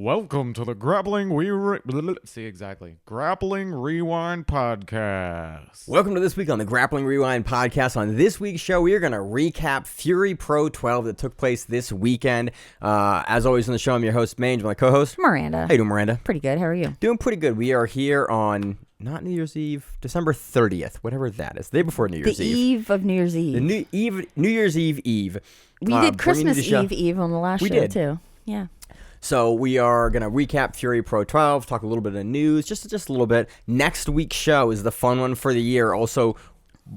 Welcome to the Grappling Grappling Rewind Podcast. Welcome to this week on the Grappling Rewind Podcast. On this week's show, we are going to recap Fury Pro 12 that took place this weekend. As always on the show, I'm your host, Maine, my co-host, Miranda. How you doing, Miranda? Pretty good. How are you? Doing pretty good. We are here on, not New Year's Eve, December 30th, whatever that is. The day before New Year's Eve. The eve of New Year's Eve. The New Year's Eve. We did Christmas Eve on the last show, too. Yeah. So we are going to recap Fury Pro 12, talk a little bit of news, just a little bit. Next week's show is the fun one for the year. Also,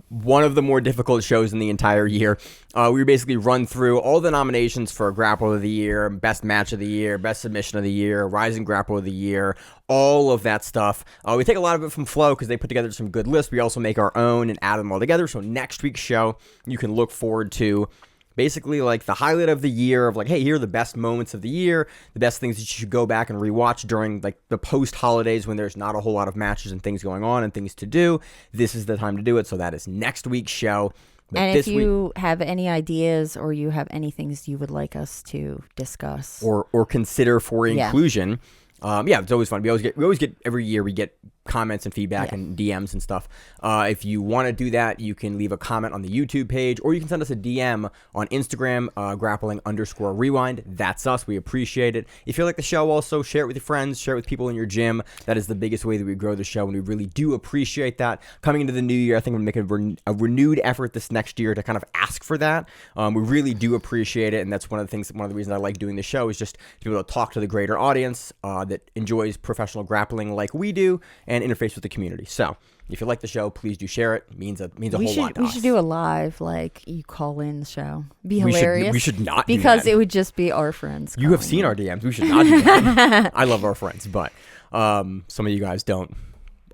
one of the more difficult shows in the entire year. We basically run through all the nominations for Grapple of the Year, Best Match of the Year, Best Submission of the Year, Rising Grapple of the Year, all of that stuff. We take a lot of it from Flow because they put together some good lists. We also make our own and add them all together. So next week's show, you can look forward to basically like the highlight of the year of like, hey, here are the best moments of the year, the best things that you should go back and rewatch during like the post-holidays when there's not a whole lot of matches and things going on and things to do. This is the time to do it. So that is next week's show. But and if you have any ideas or you have any things you would like us to discuss or consider for inclusion, it's always fun. We always get every year we get comments and feedback and DMs and stuff. If you want to do that, you can leave a comment on the YouTube page, or you can send us a DM on Instagram, grappling_rewind. That's us. We appreciate it. If you like the show, also share it with your friends, share it with people in your gym. That is the biggest way that we grow the show, and we really do appreciate that. Coming into the new year, I think we're making a renewed effort this next year to kind of ask for that. We really do appreciate it, and that's one of the reasons I like doing the show is just to be able to talk to the greater audience that enjoys professional grappling like we do, and interface with the community. So if you like the show, please do share it. It means a whole lot to us. We should do a live, like you call in the show. Be hilarious. We should not because do that. It would just be our friends. You have seen our DMs. We should not do that. I love our friends, but some of you guys don't.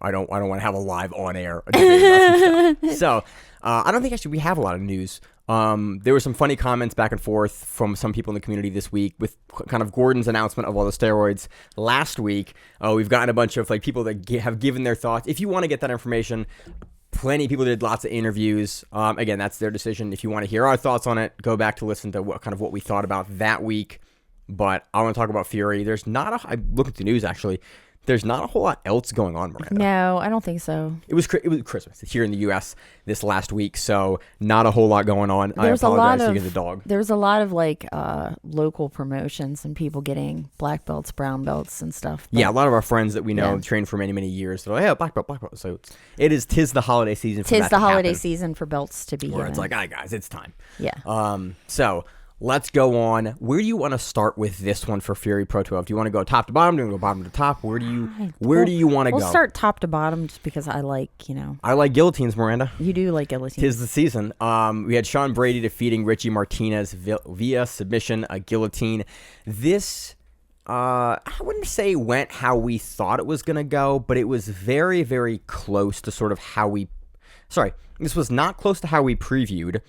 I don't want to have a live on air debate. So I don't think actually we have a lot of news. There were some funny comments back and forth from some people in the community this week with kind of Gordon's announcement of all the steroids last week. We've gotten a bunch of like people that have given their thoughts. If you want to get that information, plenty of people did lots of interviews. Again, that's their decision. If you want to hear our thoughts on it, go back to listen to what we thought about that week. But I want to talk about Fury. I look at the news actually. There's not a whole lot else going on, Miranda. No, I don't think so. It was Christmas here in the U.S. this last week, so not a whole lot going on. I apologize to the dog. There's a lot of like local promotions and people getting black belts, brown belts, and stuff. Yeah, a lot of our friends that we know trained for many, many years. They're like, hey, black belt. So tis the holiday season. Tis the holiday season for belts to be where it's like, all right, guys, it's time. Yeah. So let's go on. Where do you want to start with this one for Fury Pro 12? Do you want to go top to bottom? Do you want to go bottom to top? Where do you want to go? We'll start top to bottom just because I like, I like guillotines, Miranda. You do like guillotines. Tis the season. We had Sean Brady defeating Richie Martinez via submission, a guillotine. This, I wouldn't say went how we thought it was going to go, but it was very, very close to sort of this was not close to how we previewed,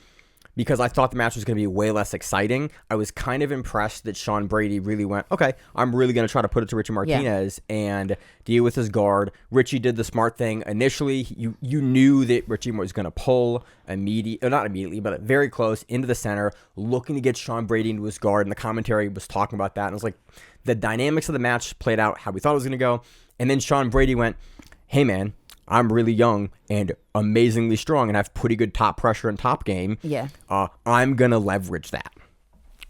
because I thought the match was going to be way less exciting. I was kind of impressed that Sean Brady really went, okay, I'm really going to try to put it to Richie Martinez and deal with his guard. Richie did the smart thing. Initially, you knew that Richie was going to pull not immediately, but very close into the center, looking to get Sean Brady into his guard, and the commentary was talking about that. And it was like the dynamics of the match played out how we thought it was going to go. And then Sean Brady went, hey, man, I'm really young and amazingly strong and have pretty good top pressure and top game. Yeah. I'm going to leverage that.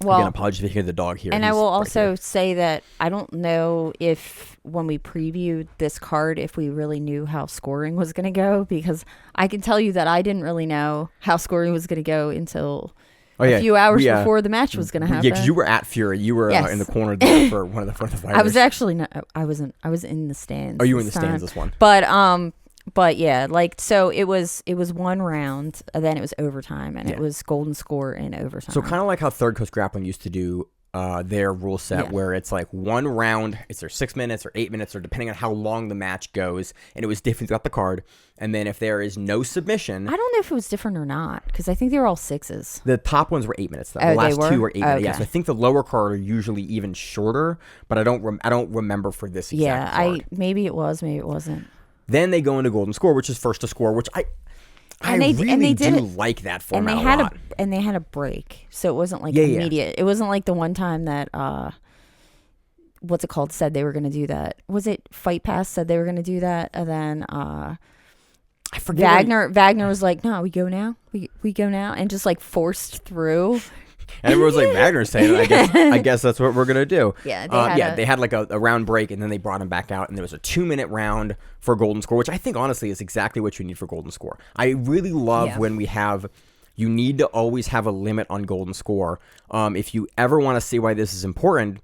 Well, again, apologies if you hear the dog here. And I will also say that I don't know if when we previewed this card, if we really knew how scoring was going to go, because I can tell you that I didn't really know how scoring was going to go until a few hours before the match was going to happen. Yeah, because you were at Fury. You were in the corner there for one of the fighters. I was actually not. I was in the stands. Oh, you were in the stands this one. But yeah, like, so it was one round, and then it was overtime, and it was golden score in overtime. So kind of like how Third Coast Grappling used to do their rule set, where it's like one round, it's either 6 minutes or 8 minutes, or depending on how long the match goes, and it was different throughout the card. And then if there is no submission, I don't know if it was different or not, because I think they were all 6s. The top ones were 8 minutes, though. The last two were 8 minutes. Yeah, so I think the lower card are usually even shorter, but I don't remember for this exact card. Maybe it was, maybe it wasn't. Then they go into golden score, which is first to score, which I really do like that format a lot. And they had a break, so it wasn't like immediate. It wasn't like the one time that what's it called, said they were going to do that. Was it Fight Pass said they were going to do that? And then I forget. Wagner was like, no, we go now. We go now. And just like forced through. And everyone's like, Wagner's saying it. I guess that's what we're going to do. Yeah, they had like a round break, and then they brought him back out, and there was a 2-minute round for golden score, which I think honestly is exactly what you need for golden score. I really love when we have, you need to always have a limit on golden score. If you ever want to see why this is important,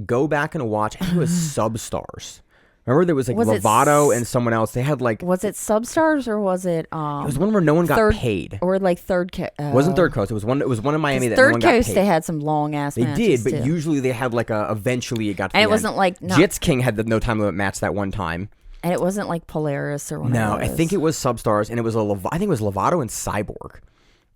go back and watch, I think it was Substars. Remember there was like Lovato and someone else. They had like... Was it Substars or was it... it was one where no one got paid. Or like Third Coast. It wasn't Third Coast. It was one in Miami that no one got paid. Third Coast, they had some long-ass matches, They did, but usually they had like eventually it got to and the it wasn't end. like... Jits King had the no time limit match that one time. And it wasn't like Polaris or whatever. No, I think it was Substars, and it was I think it was Lovato and Cyborg.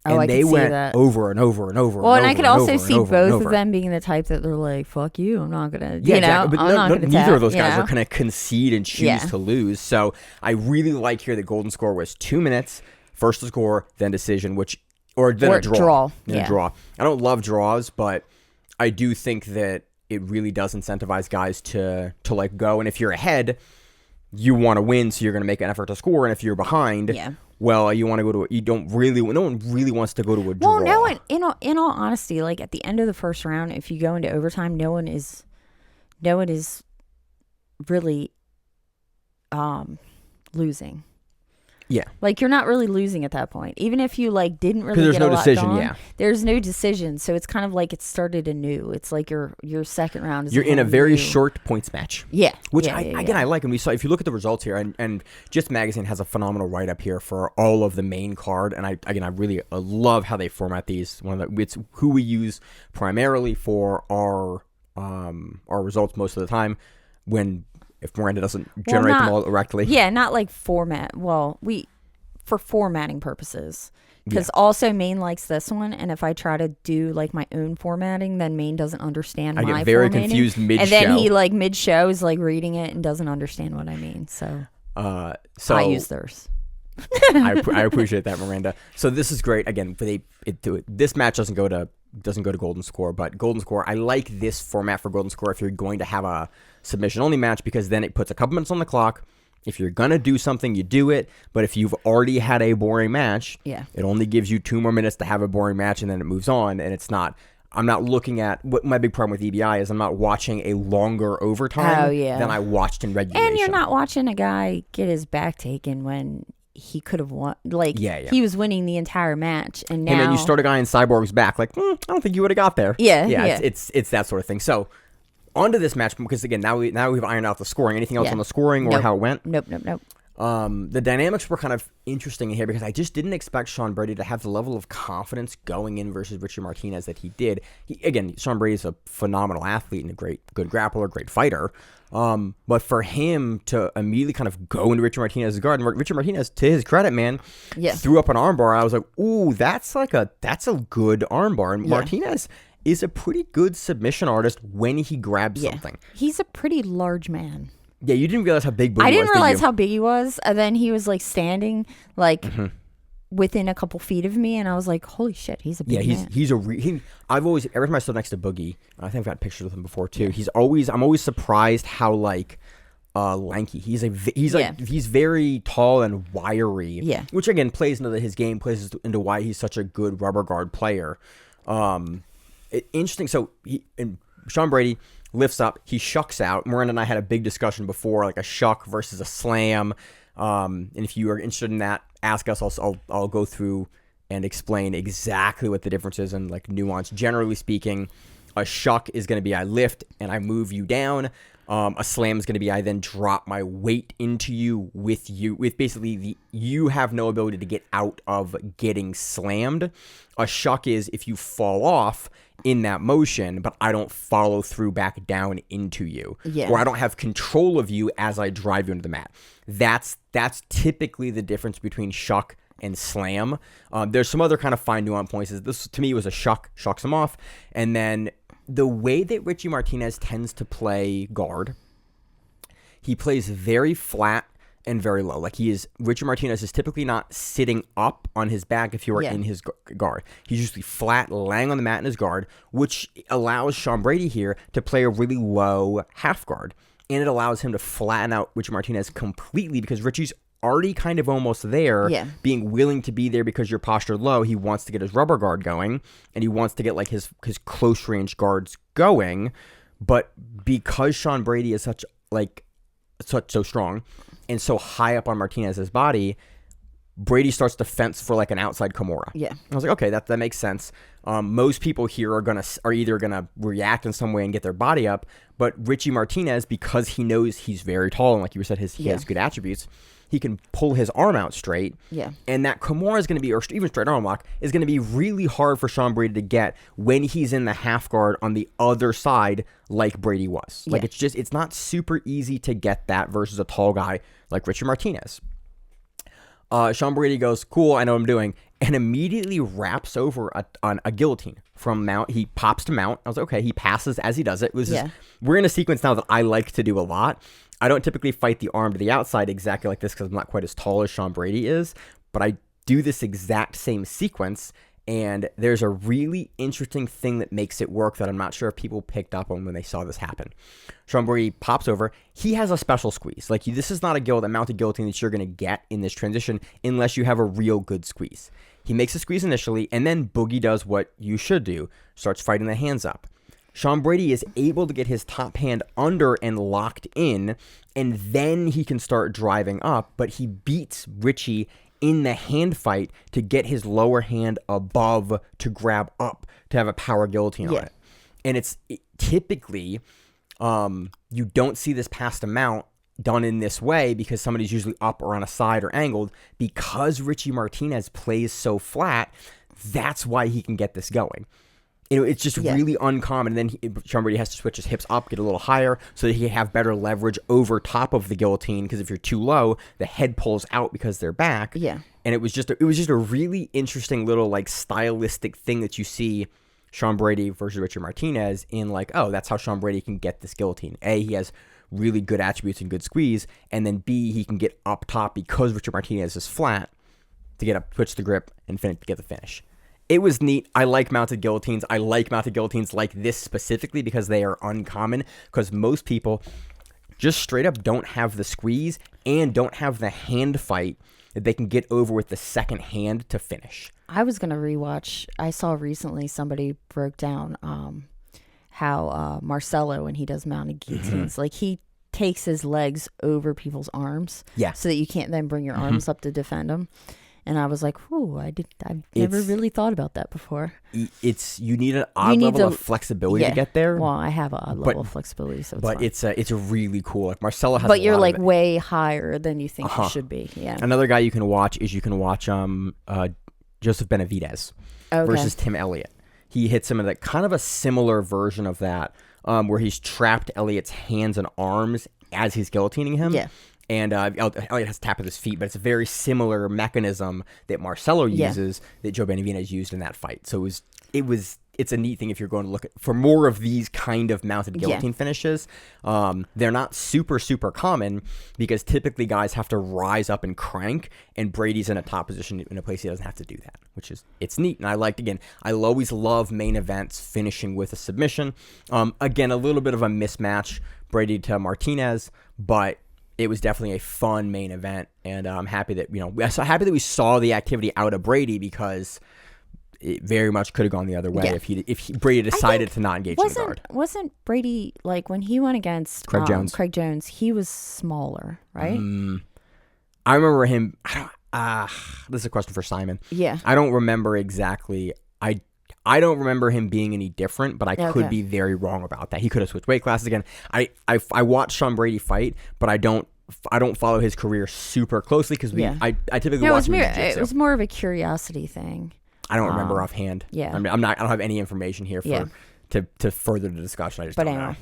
Oh, and they went over and over and over. Well, and I could also see both of them being the type that they're like, "Fuck you, I'm not gonna." Yeah, exactly. But neither of those guys are are gonna concede and choose to lose. So I really like here the golden score was 2 minutes, first to score, then decision, or a draw. Then a draw. I don't love draws, but I do think that it really does incentivize guys to like go. And if you're ahead, you want to win, so you're gonna make an effort to score. And if you're behind, well, you want to go to. No one really wants to go to a draw. Well, no one. In all honesty, like at the end of the first round, if you go into overtime, no one is really losing. Yeah, like you're not really losing at that point, even if you like didn't really. There's get no a lot decision. done, Yeah, there's no decision, so it's kind of like it started anew. It's like your second round is. You're in a very short points match. Yeah, which I like, and we saw. If you look at the results here, and Just Magazine has a phenomenal write up here for all of the main card, and I really love how they format these. It's who we use primarily for our results most of the time if Miranda doesn't generate them all correctly. Yeah, not like format. Well, for formatting purposes. Because also Maine likes this one, and if I try to do like my own formatting, then Maine doesn't understand my formatting. I get very confused mid-show. And then he like mid-show is like reading it and doesn't understand what I mean. So I use theirs. I appreciate that, Miranda. So this is great. Again, this match doesn't go to golden score, but golden score, I like this format for golden score if you're going to have a submission only match, because then it puts a couple minutes on the clock. If you're gonna do something, you do it. But if you've already had a boring match, it only gives you 2 more minutes to have a boring match, and then it moves on. And it's not. I'm not looking at what my big problem with EBI is. I'm not watching a longer overtime than I watched in regulation. And you're not watching a guy get his back taken when he could have won. Like, he was winning the entire match, and now... And then you start a guy in Cyborg's back, like, I don't think you would have got there. Yeah. It's that sort of thing. So, on to this match, because again, now we've ironed out the scoring. Anything else on the scoring or how it went? Nope. The dynamics were kind of interesting in here, because I just didn't expect Sean Brady to have the level of confidence going in versus Richie Martinez that he did. Sean Brady's a phenomenal athlete and a good grappler, great fighter. But for him to immediately kind of go into Richie Martinez's guard, and Richie Martinez, to his credit, man, threw up an armbar. I was like, ooh, that's a good armbar. And Martinez is a pretty good submission artist when he grabs something. He's a pretty large man. Yeah, you didn't realize how big Boogie was. I didn't realize how big he was, and then he was like standing like within a couple feet of me, and I was like, "Holy shit, he's a big man." I've always, every time I stood next to Boogie, I think I've got pictures with him before too. I'm always surprised how like lanky he's very tall and wiry. Yeah, which again plays into his game, plays into why he's such a good rubber guard player. Interesting. So Sean Brady lifts up, he shucks out. Miranda and I had a big discussion before, like a shuck versus a slam. And if you are interested in that, ask us. I'll go through and explain exactly what the difference is and like nuance. Generally speaking, a shuck is going to be I lift and I move you down. A slam is going to be I then drop my weight into you with basically you have no ability to get out of getting slammed. A shuck is if you fall off in that motion, but I don't follow through back down into you, or I don't have control of you as I drive you into the mat. That's typically the difference between shuck and slam. There's some other kind of fine nuance points. This to me was a shucks him off, and then the way that Richie Martinez tends to play guard, he plays very flat and very low. Like Richie Martinez is typically not sitting up on his back if you are in his guard. He's usually flat, laying on the mat in his guard, which allows Sean Brady here to play a really low half guard. And it allows him to flatten out Richie Martinez completely because Richie's already kind of almost there, being willing to be there because you're postured low. He wants to get his rubber guard going, and he wants to get like his close range guards going. But because Sean Brady is so strong and so high up on Martinez's body, Brady starts to fence for like an outside Kimura. Yeah. I was like, okay, that makes sense. Most people here are either gonna react in some way and get their body up, but Richie Martinez, because he knows he's very tall and like you said, he has good attributes, he can pull his arm out straight. Yeah. And that Kimura is going to be, or even straight arm lock, is going to be really hard for Sean Brady to get when he's in the half guard on the other side like Brady was. Like it's not super easy to get that versus a tall guy like Richie Martinez. Sean Brady goes, cool, I know what I'm doing, and immediately wraps over on a guillotine from mount. He pops to mount. I was like, okay, he passes as he does it. We're in a sequence now that I like to do a lot. I don't typically fight the arm to the outside exactly like this because I'm not quite as tall as Sean Brady is, but I do this exact same sequence, and there's a really interesting thing that makes it work that I'm not sure if people picked up on when they saw this happen. Sean Brady pops over. He has a special squeeze. Like, this is not a mounted guillotine that you're going to get in this transition unless you have a real good squeeze. He makes a squeeze initially, and then Boogie does what you should do, starts fighting the hands up. Sean Brady is able to get his top hand under and locked in, and then he can start driving up, but he beats Richie in the hand fight to get his lower hand above to grab up to have a power guillotine on it. And typically, you don't see this past a mount done in this way because somebody's usually up or on a side or angled. Because Richie Martinez plays so flat, that's why he can get this going. It's just really uncommon. And then Sean Brady has to switch his hips up, get a little higher, so that he can have better leverage over top of the guillotine. Because if you're too low, the head pulls out because they're back. Yeah. And it was just a really interesting little like stylistic thing that you see Sean Brady versus Richie Martinez in like, oh, that's how Sean Brady can get this guillotine. A, he has really good attributes and good squeeze, and then B, he can get up top because Richie Martinez is flat to get up, switch the grip, and get the finish. It was neat. I like mounted guillotines. I like mounted guillotines like this specifically because they are uncommon, because most people just straight up don't have the squeeze and don't have the hand fight that they can get over with the second hand to finish. I was going to rewatch. I saw recently somebody broke down how Marcelo, when he does mounted guillotines, like he takes his legs over people's arms so that you can't then bring your arms up to defend them. And I was like, "Whoa! I've never really thought about that before." You need an odd level of flexibility to get there. Well, I have an odd level of flexibility, so it's fine. It's really cool. Like Marcelo has, but you're like way higher than you think you should be. Yeah. Another guy you can watch Joseph Benavidez versus Tim Elliott. He hits him in kind of a similar version of that, where he's trapped Elliott's hands and arms as he's guillotining him. Yeah. And Elliott has to tap with his feet, but it's a very similar mechanism that Marcelo uses that Joe Benavidez used in that fight. So it's a neat thing if you're going to look for more of these kind of mounted guillotine finishes. They're not super, super common because typically guys have to rise up and crank, and Brady's in a top position in a place he doesn't have to do that, it's neat. And I always love main events finishing with a submission. Again, a little bit of a mismatch, Brady to Martinez, but it was definitely a fun main event, and I'm happy that we saw the activity out of Brady because it very much could have gone the other way if Brady decided to not engage in the guard. Wasn't Brady, like when he went against Craig Jones, he was smaller, right? I remember him. This is a question for Simon. Yeah, I don't remember exactly. I don't remember him being any different, but I could be very wrong about that. He could have switched weight classes again. I watched Sean Brady fight, but I don't follow his career super closely because I typically watch him in jiu-jitsu. It was more of a curiosity thing. I don't remember offhand. Yeah, I don't have any information here to further the discussion. I just don't know.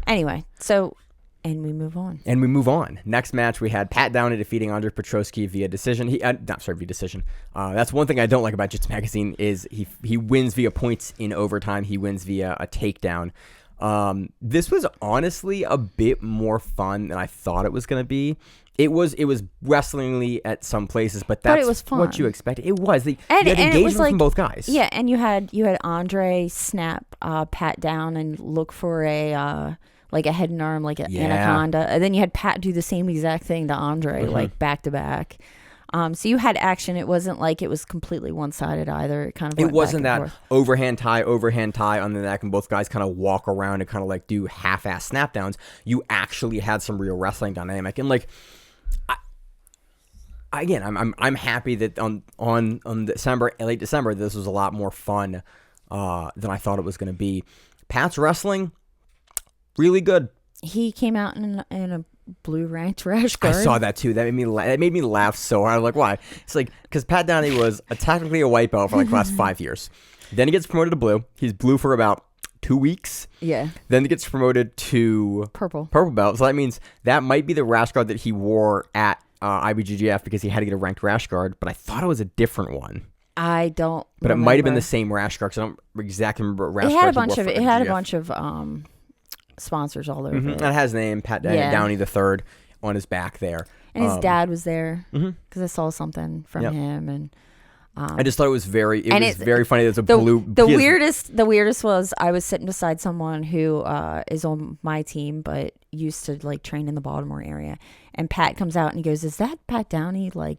Anyway, so. And we move on. Next match, we had Pat Downey defeating Andre Petroski via decision. Via decision. That's one thing I don't like about Jiu-Jitsu Magazine is he wins via points in overtime. He wins via a takedown. This was honestly a bit more fun than I thought it was going to be. It was wrestlingly at some places, but that's it was fun. what you expected. It was. You And had it engagement was like, from both guys. Yeah, and you had Andre snap Pat down and look for a like a head and arm, like an anaconda. And then you had Pat do the same exact thing to Andre, like back to back. So you had action. It wasn't like it was completely one-sided either. It kind of went wasn't back and that forth. overhand tie on the neck, and both guys kind of walk around and kind of like do half-ass snap downs. You actually had some real wrestling dynamic, and like, I'm happy that on late December, this was a lot more fun than I thought it was going to be. Pat's wrestling, really good. He came out in a blue ranked rash guard. I saw that too. That made me laugh so hard. I'm like, why? It's like, because Pat Downey was technically a white belt for like the last 5 years. Then he gets promoted to blue. He's blue for about 2 weeks. Yeah. Then he gets promoted to Purple belt. So that means that might be the rash guard that he wore at IBJJF because he had to get a ranked rash guard. But I thought it was a different one. I don't. But remember. it might have been the same rash guard. So I don't exactly remember what rash It had a guard bunch he of. wore for It had a IBJJF. bunch of sponsors all over. Mm-hmm. It. That has his name, Pat Downey the third, on his back there. And his dad was there because I saw something from him, and I just thought it was very funny. There's a blue. The weirdest was I was sitting beside someone who is on my team, but used to like train in the Baltimore area, and Pat comes out and he goes, "Is that Pat Downey? Like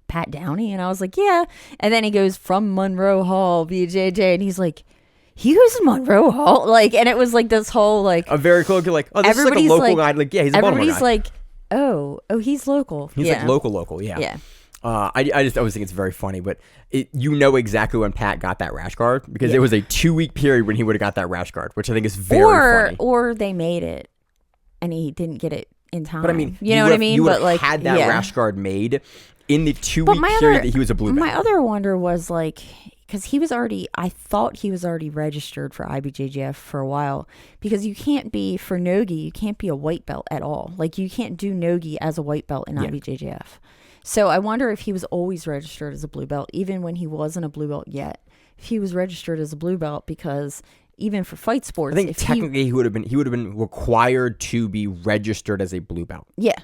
Pat Downey?" And I was like, "Yeah." And then he goes, "From Monroe Hall, BJJ," and he's like, he was in Monroe Hall, like, and it was like this whole like a very cool, like, oh, this is like a local guy, like, yeah, he's a Baltimore guy. Everybody's like, oh, he's local. He's like local, yeah. Yeah. I always think it's very funny, but you know exactly when Pat got that rash guard because it was a 2-week period when he would have got that rash guard, which I think is very funny. Or they made it and he didn't get it in time. But I mean, you know what I mean? You would but have like had that rash guard made in the 2-week period that he was a blue belt. My other wonder was like, because I thought he was already registered for IBJJF for a while, because you can't be, for Nogi, you can't be a white belt at all. Like, you can't do Nogi as a white belt in IBJJF. So I wonder if he was always registered as a blue belt, even when he wasn't a blue belt yet. If he was registered as a blue belt, because even for fight sports, I think technically he would have been required to be registered as a blue belt. Yeah.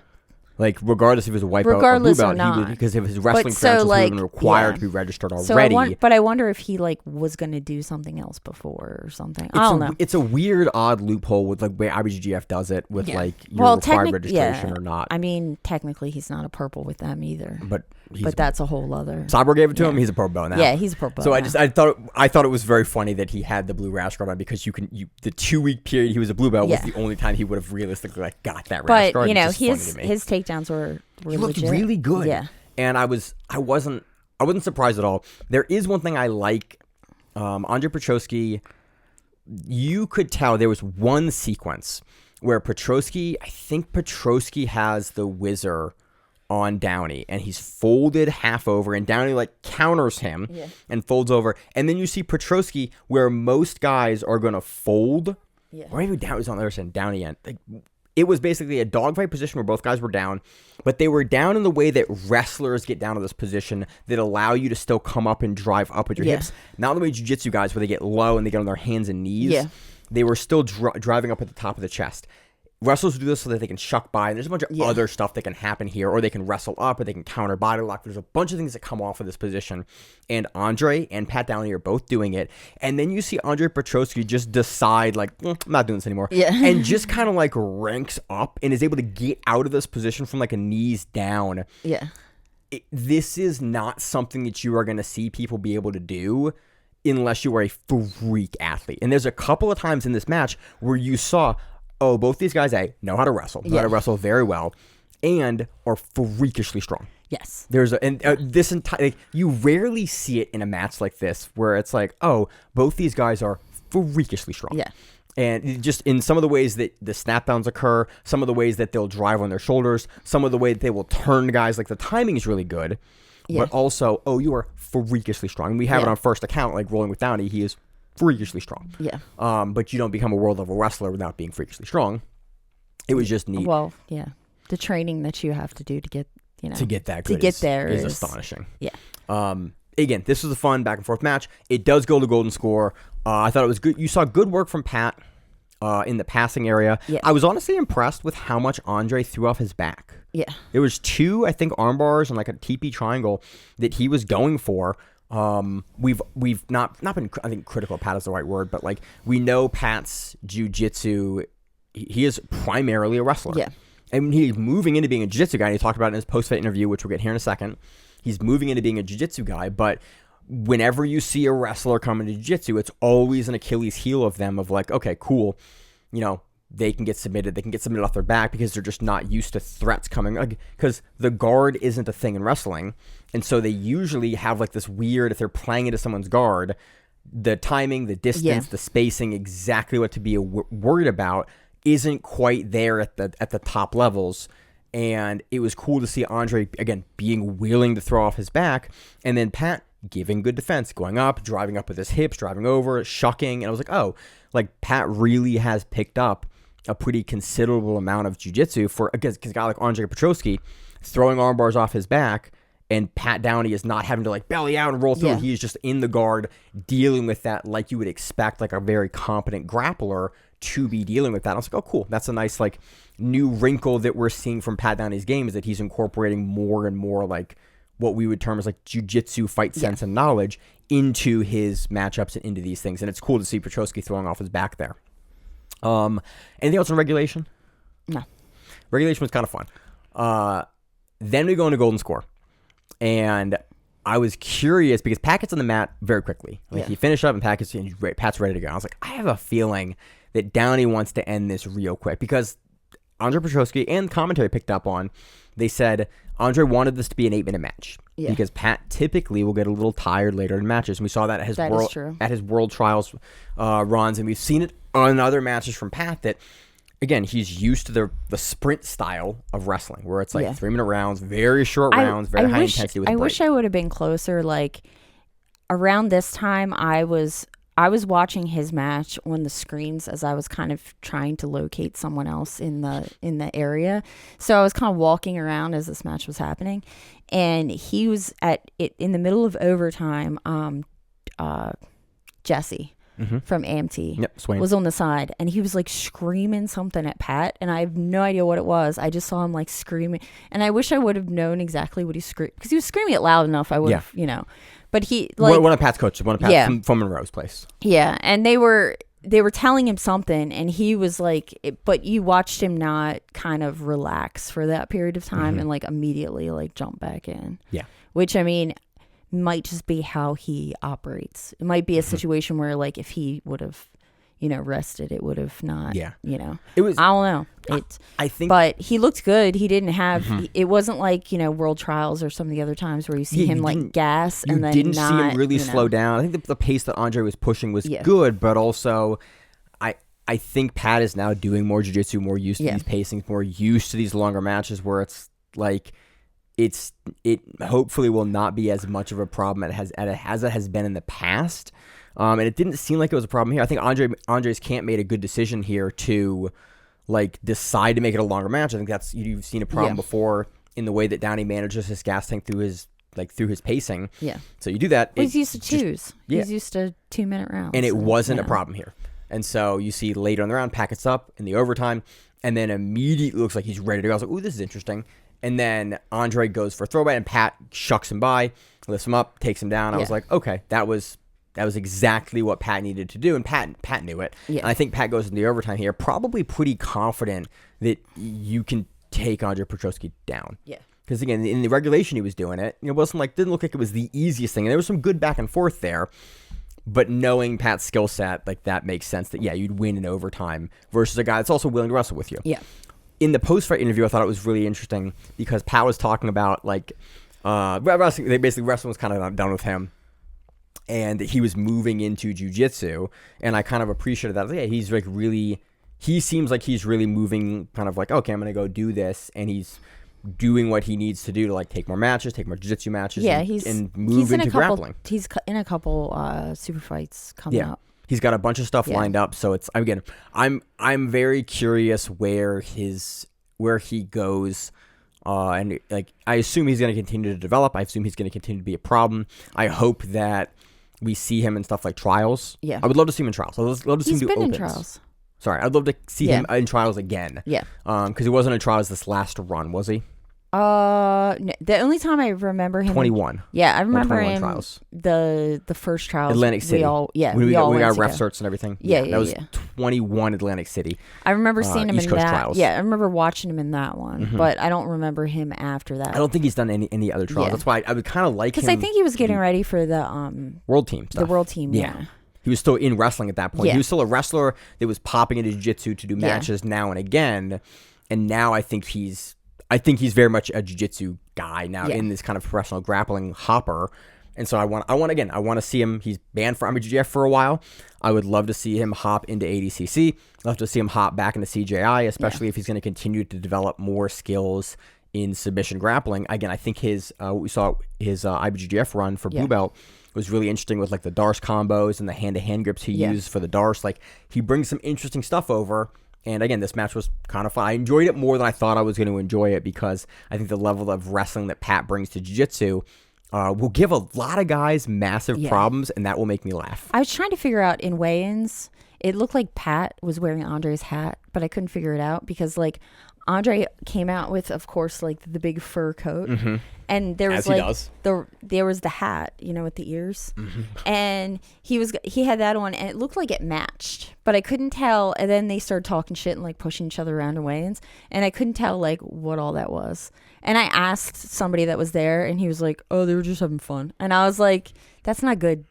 Like, regardless if he was a white belt or blue belt, because of his wrestling credentials, he would have been required to be registered already. But I wonder if he like was going to do something else before or something. I don't know. It's a weird, odd loophole with like where IBJJF does it with like your required registration or not. I mean, technically, he's not a purple with them either. But that's a whole other. Cyborg gave it to him. He's a purple belt now. Yeah, he's a purple. So I thought it was very funny that he had the blue rash guard on, because the 2-week period he was a blue belt was the only time he would have realistically like got that rash guard. But you know, his takedowns were he looked legit. really good. Yeah, and I wasn't surprised at all. There is one thing I like. Andre Petroski, you could tell there was one sequence where I think Petroski has the whizzer on Downey, and he's folded half over, and Downey like counters him and folds over, and then you see Petroski where most guys are gonna fold, or maybe Downey's on the other side, Downey end. Like, it was basically a dogfight position where both guys were down, but they were down in the way that wrestlers get down to this position that allow you to still come up and drive up with your hips. Not the way jiu-jitsu guys where they get low and they get on their hands and knees. Yeah. They were still driving up at the top of the chest. Wrestlers do this so that they can shuck by, and there's a bunch of other stuff that can happen here, or they can wrestle up, or they can counter body lock. There's a bunch of things that come off of this position, and Andre and Pat Downey are both doing it, and then you see Andre Petroski just decide, like, I'm not doing this anymore, and just kind of, like, ranks up and is able to get out of this position from, like, a knees down. Yeah. This is not something that you are going to see people be able to do unless you are a freak athlete, and there's a couple of times in this match where you saw, both these guys know how to wrestle, know how to wrestle very well, and are freakishly strong. Yes. This entire, you rarely see it in a match like this where it's like, both these guys are freakishly strong. Yeah. And just in some of the ways that the snap downs occur, some of the ways that they'll drive on their shoulders, some of the way that they will turn guys, like the timing is really good, but also, you are freakishly strong. And we have it on first account, like Rolling with Downey, he is freakishly strong. Yeah. But you don't become a world level wrestler without being freakishly strong. It was just neat. Well, yeah. The training that you have to do to get, to get that good, to get there is astonishing. Yeah. Again, this was a fun back and forth match. It does go to golden score. I thought it was good. You saw good work from Pat. in the passing area. Yeah. I was honestly impressed with how much Andre threw off his back. Yeah. There was 2, I think, armbars and like a TP triangle that he was going for. We've not been, I think critical of Pat is the right word, but like we know Pat's jiu-jitsu, he is primarily a wrestler. Yeah. And he's moving into being a jiu-jitsu guy. And he talked about it in his post-fight interview, which we'll get here in a second. He's moving into being a jiu-jitsu guy, but whenever you see a wrestler come into jiu-jitsu, it's always an Achilles heel of them of like, okay, cool, you know, they can get submitted off their back because they're just not used to threats coming, because the guard isn't a thing in wrestling. And so they usually have like this weird, if they're playing into someone's guard, the timing, the distance, the spacing, exactly what to be worried about isn't quite there at the top levels. And it was cool to see Andre, again, being willing to throw off his back, and then Pat giving good defense, going up, driving up with his hips, driving over, shucking. And I was like, oh, like Pat really has picked up a pretty considerable amount of jiu-jitsu for, because a guy like Andre Petroski throwing arm bars off his back, and Pat Downey is not having to like belly out and roll through. Yeah. He's just in the guard dealing with that like you would expect like a very competent grappler to be dealing with that. And I was like, oh, cool. That's a nice like new wrinkle that we're seeing from Pat Downey's game, is that he's incorporating more and more like what we would term as like jiu-jitsu fight sense and knowledge into his matchups and into these things. And it's cool to see Petroski throwing off his back there. Anything else on regulation? No. Regulation was kind of fun. Then we go into golden score. And I was curious because Pat gets on the mat very quickly. Like he finished up and Pat's ready to go. I was like, I have a feeling that Downey wants to end this real quick, because Andre Petroski and commentary picked up on, they said Andre wanted this to be an 8-minute match because Pat typically will get a little tired later in matches. And we saw that at his world trials runs, and we've seen it on other matches from Pat that, again, he's used to the sprint style of wrestling, where it's like 3-minute rounds, very short rounds, very high intensity with a break. I wish I would have been closer. Like around this time, I was watching his match on the screens as I was kind of trying to locate someone else in the area. So I was kind of walking around as this match was happening, and he was in the middle of overtime. Jesse from AMT was on the side, and he was like screaming something at Pat, and I have no idea what it was. I just saw him like screaming, and I wish I would have known exactly what he screamed, because he was screaming it loud enough. I would have, But he like one of Pat's coaches, from Monroe's place. Yeah, and they were telling him something, and he was like, but you watched him not kind of relax for that period of time and like immediately like jump back in. Yeah, which I mean might just be how he operates. It might be a situation where like if he would have, rested, it would have not. Yeah, it was. I don't know. I think, but he looked good. He didn't have. It wasn't like world trials or some of the other times where you see him like gas and then didn't see him really slow down. I think the pace that Andre was pushing was good, but also, I think Pat is now doing more jiu-jitsu, more used to these pacings, more used to these longer matches where it's like. It hopefully will not be as much of a problem as it has been in the past, and it didn't seem like it was a problem here. I think Andre's camp made a good decision here to like decide to make it a longer match. I think you've seen a problem before in the way that Downey manages his gas tank through his pacing. Yeah, so you do that. Well, he's used to twos. He's used to 2-minute rounds, and it wasn't a problem here. And so you see later in the round, Pat gets up in the overtime, and then immediately looks like he's ready to go. I was like, ooh, this is interesting. And then Andre goes for a throwback, and Pat shucks him by, lifts him up, takes him down. I was like, okay, that was exactly what Pat needed to do, and Pat knew it. Yeah. And I think Pat goes into the overtime here, probably pretty confident that you can take Andre Petroski down. Yeah. Because again, in the regulation he was doing it. It wasn't like, didn't look like it was the easiest thing. And there was some good back and forth there. But knowing Pat's skill set, like that makes sense that you'd win in overtime versus a guy that's also willing to wrestle with you. Yeah. In the post-fight interview, I thought it was really interesting because Pat was talking about like wrestling. Wrestling was kind of done with him, and he was moving into jiu-jitsu. And I kind of appreciated that. He's like really. He seems like he's really moving, kind of like, okay, I'm gonna go do this, and he's doing what he needs to do to like take more matches, take more jiu-jitsu matches. Yeah, and move into grappling. He's in a couple super fights coming up. He's got a bunch of stuff lined up, so it's again. I'm very curious where he goes, and like I assume he's going to continue to develop. I assume he's going to continue to be a problem. I hope that we see him in stuff like trials. Yeah, I would love to see him in trials. I would love to see him do opens. He's been in trials. Sorry, I'd love to see him in trials again. Yeah. Because he wasn't in trials this last run, was he? No, the only time I remember him 21. Yeah, I remember him trials. the first trials. Atlantic City. We all we went got to ref go. certs and everything. That was 21 Atlantic City. I remember seeing him East in Coast that. trials. Yeah, I remember watching him in that one, but I don't remember him after that. I don't think he's done any other trials. That's why I would kind of like him. Because I think he was getting ready for the world team stuff. The world team, yeah. He was still in wrestling at that point. Yeah. He was still a wrestler that was popping into jiu-jitsu to do matches now and again. And now I think he's very much a jiu-jitsu guy now in this kind of professional grappling hopper. And so I want to see him. He's banned from IBJJF for a while. I would love to see him hop into ADCC. I'd love to see him hop back into CJI, especially if he's going to continue to develop more skills in submission grappling. Again, I think his IBJJF run for Blue Belt was really interesting with like the Darce combos and the hand-to-hand grips he used for the Darce. Like, he brings some interesting stuff over. And again, this match was kind of fun. I enjoyed it more than I thought I was going to enjoy it because I think the level of wrestling that Pat brings to jiu-jitsu will give a lot of guys massive problems, and that will make me laugh. I was trying to figure out in weigh-ins, it looked like Pat was wearing Andre's hat, but I couldn't figure it out because like Andre came out with, of course, like the big fur coat, and there was there was the hat, with the ears, and he had that on, and it looked like it matched, but I couldn't tell. And then they started talking shit and like pushing each other around in weigh-ins, and I couldn't tell like what all that was. And I asked somebody that was there, and he was like, "Oh, they were just having fun," and I was like, "That's not good.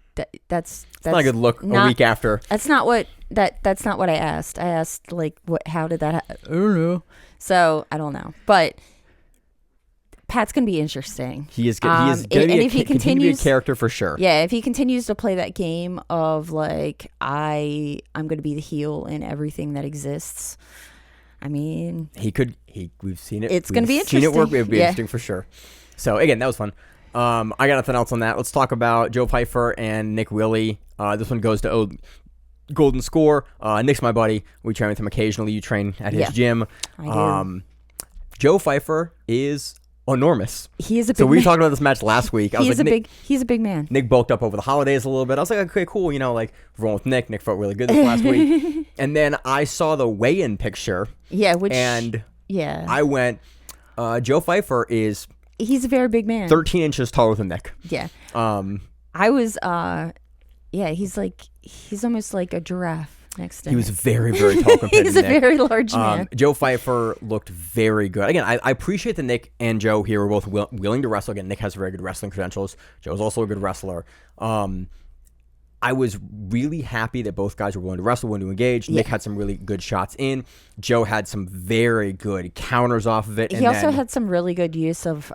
That's not a good look a week after." That's not what I asked. I asked like, how did that happen? I don't know. So I don't know, but Pat's gonna be interesting. He is good. He is going to be a character for sure. Yeah, if he continues to play that game of like I'm gonna be the heel in everything that exists. I mean, we've seen it. It's gonna be interesting. Seen it work. It would be interesting for sure. So again, that was fun. I got nothing else on that. Let's talk about Joe Pfeiffer and Nick Willie. This one goes to Golden Score. Nick's my buddy. We train with him occasionally. You train at his gym. I do. Joe Pfeiffer is enormous. He is a big So we man. talked about this match last week. He's a big man. Nick bulked up over the holidays a little bit. I was like, okay, cool. Like rolling with Nick. Nick felt really good this last week. And then I saw the weigh-in picture. Yeah, I went, Joe Pfeiffer is... He's a very big man. 13 inches taller than Nick. Yeah. I was, he's almost like a giraffe next to him. He was very, very tall compared to Nick. He's a very large man. Joe Pfeiffer looked very good. Again, I appreciate that Nick and Joe here were both willing to wrestle. Again, Nick has very good wrestling credentials. Joe's also a good wrestler. I was really happy that both guys were willing to wrestle, willing to engage. Nick had some really good shots in. Joe had some very good counters off of it. He also had some really good use of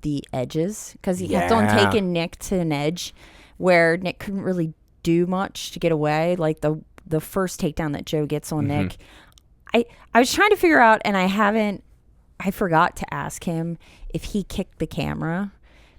the edges because he kept on taking Nick to an edge where Nick couldn't really do much to get away. Like the first takedown that Joe gets on Nick. I was trying to figure out, and I forgot to ask him if he kicked the camera.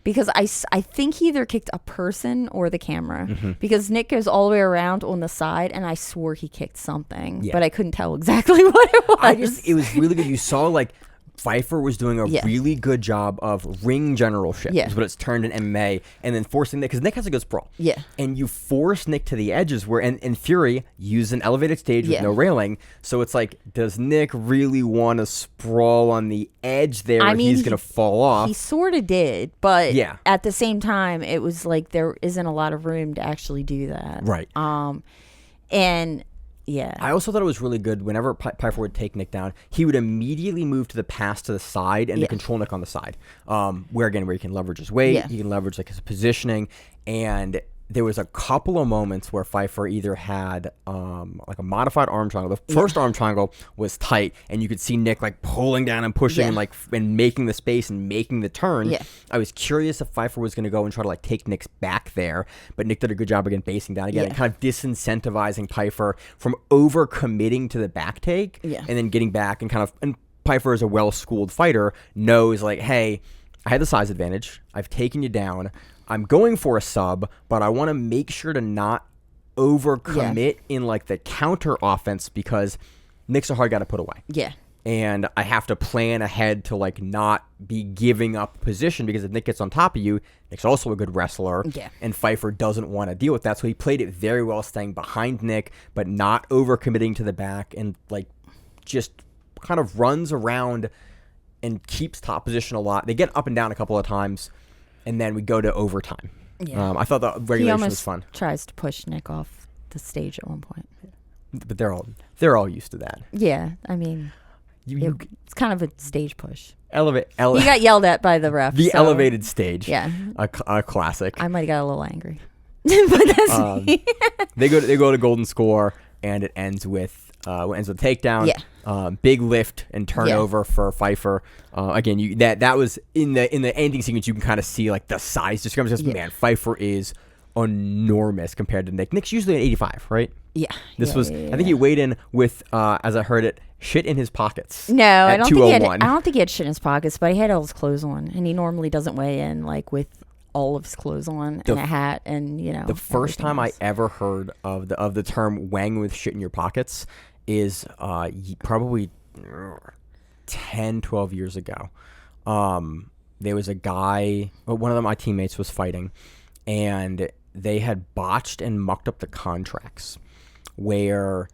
Because I think he either kicked a person or the camera. Because Nick goes all the way around on the side, and I swore he kicked something. But I couldn't tell exactly what it was. It was really good. You saw, like, Pfeiffer was doing a really good job of ring generalship, is what it's turned in MMA, and then forcing Nick, because Nick has a good sprawl. Yeah. And you force Nick to the edges where, and Fury used an elevated stage with no railing, so it's like, does Nick really want to sprawl on the edge there where he's going to fall off? He sort of did, but at the same time, it was like there isn't a lot of room to actually do that. Right. And... yeah. I also thought it was really good whenever Pfeiffer would take Nick down, he would immediately move to the pass to the side and to control Nick on the side. Where he can leverage his weight, he can leverage like his positioning, and there was a couple of moments where Pfeiffer either had like a modified arm triangle. The first arm triangle was tight, and you could see Nick like pulling down and pushing and making the space and making the turn. Yeah. I was curious if Pfeiffer was going to go and try to like take Nick's back there, but Nick did a good job again basing down again and kind of disincentivizing Pfeiffer from over committing to the back take and then getting back and kind of, and Pfeiffer is a well-schooled fighter, knows like, hey, I had the size advantage. I've taken you down. I'm going for a sub, but I want to make sure to not overcommit in like the counter offense because Nick's a hard guy to put away. Yeah. and I have to plan ahead to like not be giving up position, because if Nick gets on top of you, Nick's also a good wrestler, and Pfeiffer doesn't want to deal with that. So he played it very well, staying behind Nick, but not overcommitting to the back, and like just kind of runs around and keeps top position a lot. They get up and down a couple of times, and then we go to overtime. Yeah. I thought the regulation was fun. Tries to push Nick off the stage at one point, but they're all used to that. Yeah, I mean, it's kind of a stage push. He got yelled at by the ref. The elevated stage. Yeah, a classic. I might have got a little angry, but that's me. They go to golden score, and it ends with takedown. Yeah. Big lift and turnover for Pfeiffer. Again, that was in the ending sequence. You can kind of see like the size discrepancy. Man, Pfeiffer is enormous compared to Nick. Nick's usually an 85, right? Yeah. I think he weighed in with, as I heard it, shit in his pockets. No, I don't think he had shit in his pockets, but he had all his clothes on, and he normally doesn't weigh in like with all of his clothes on and a hat, and the first time I ever heard of the term weighing with shit in your pockets is probably 10, 12 years ago. There was a guy, one of my teammates was fighting, and they had botched and mucked up the contracts where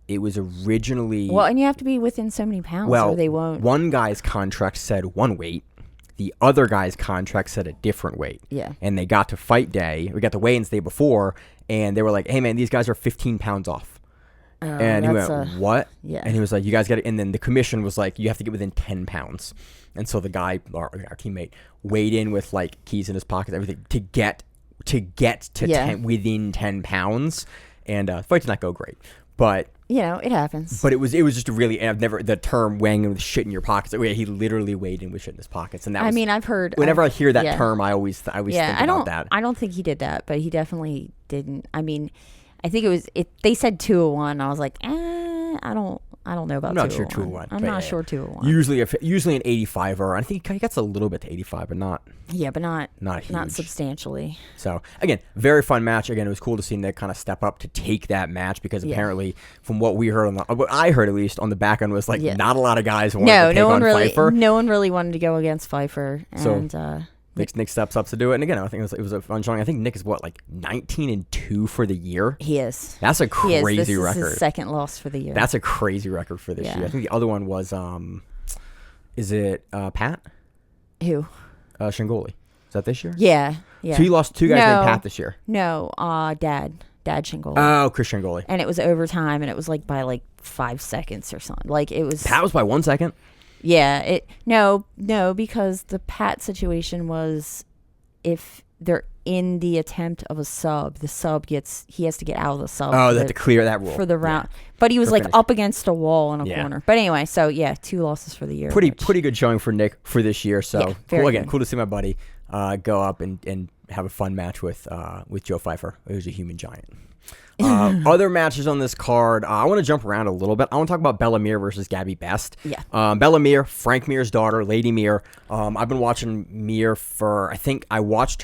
it was originally... Well, and you have to be within so many pounds or they won't... One guy's contract said one weight. The other guy's contract said a different weight. Yeah. And they got to fight day. We got the weigh-ins day before, and they were like, hey, man, these guys are 15 pounds off. And he went, what? Yeah. And he was like, you guys got to... And then the commission was like, you have to get within 10 pounds. And so the guy, our teammate, weighed in with like keys in his pockets, everything, to get to within 10 pounds. And the fight did not go great. But... it happens. But it was just a really... the term weighing in with shit in your pockets. He literally weighed in with shit in his pockets. And that was... I've heard... Whenever I hear that term, I always think about that. I don't think he did that, but he definitely didn't. I mean, I think it was... They said 201. I was like, I don't know about 201. I'm not sure 201. I'm not sure 201. Usually an 85er. I think he gets a little bit to 85, but not... Yeah, but not huge. Not substantially. So, again, very fun match. Again, it was cool to see Nick kind of step up to take that match, because apparently, from what we heard, what I heard at least on the back end, was like not a lot of guys wanted to take on Pfeiffer. No one really wanted to go against Pfeiffer. And, so, Nick steps up to do it. And again, I think it was a fun showing. I think Nick is 19-2 for the year? He is. That's a crazy This record. is his second loss for the year. That's a crazy record for this year. I think the other one was, is it Pat? Who? Shingoli. Is that this year? Yeah. So he lost two guys named Pat this year. No, Dad Shingoli. Oh, Chris Shingoli. And it was overtime, and it was like by 5 seconds or something. Like it was. Pat was by 1 second. Yeah. No, because the Pat situation was, if they're in the attempt of a sub, he has to get out of the sub. Oh, they have to clear that rule for the round. Yeah. But he was up against a wall in a corner. But anyway, so 2 losses for the year. Pretty good showing for Nick for this year. So cool to see my buddy go up and have a fun match with Joe Pfeiffer, who's a human giant. Other matches on this card, I want to jump around a little bit. I want to talk about Bella Mir versus Gabby Best. Yeah. Bella Mir, Frank Mir's daughter, Lady Mir. I've been watching Mir for, I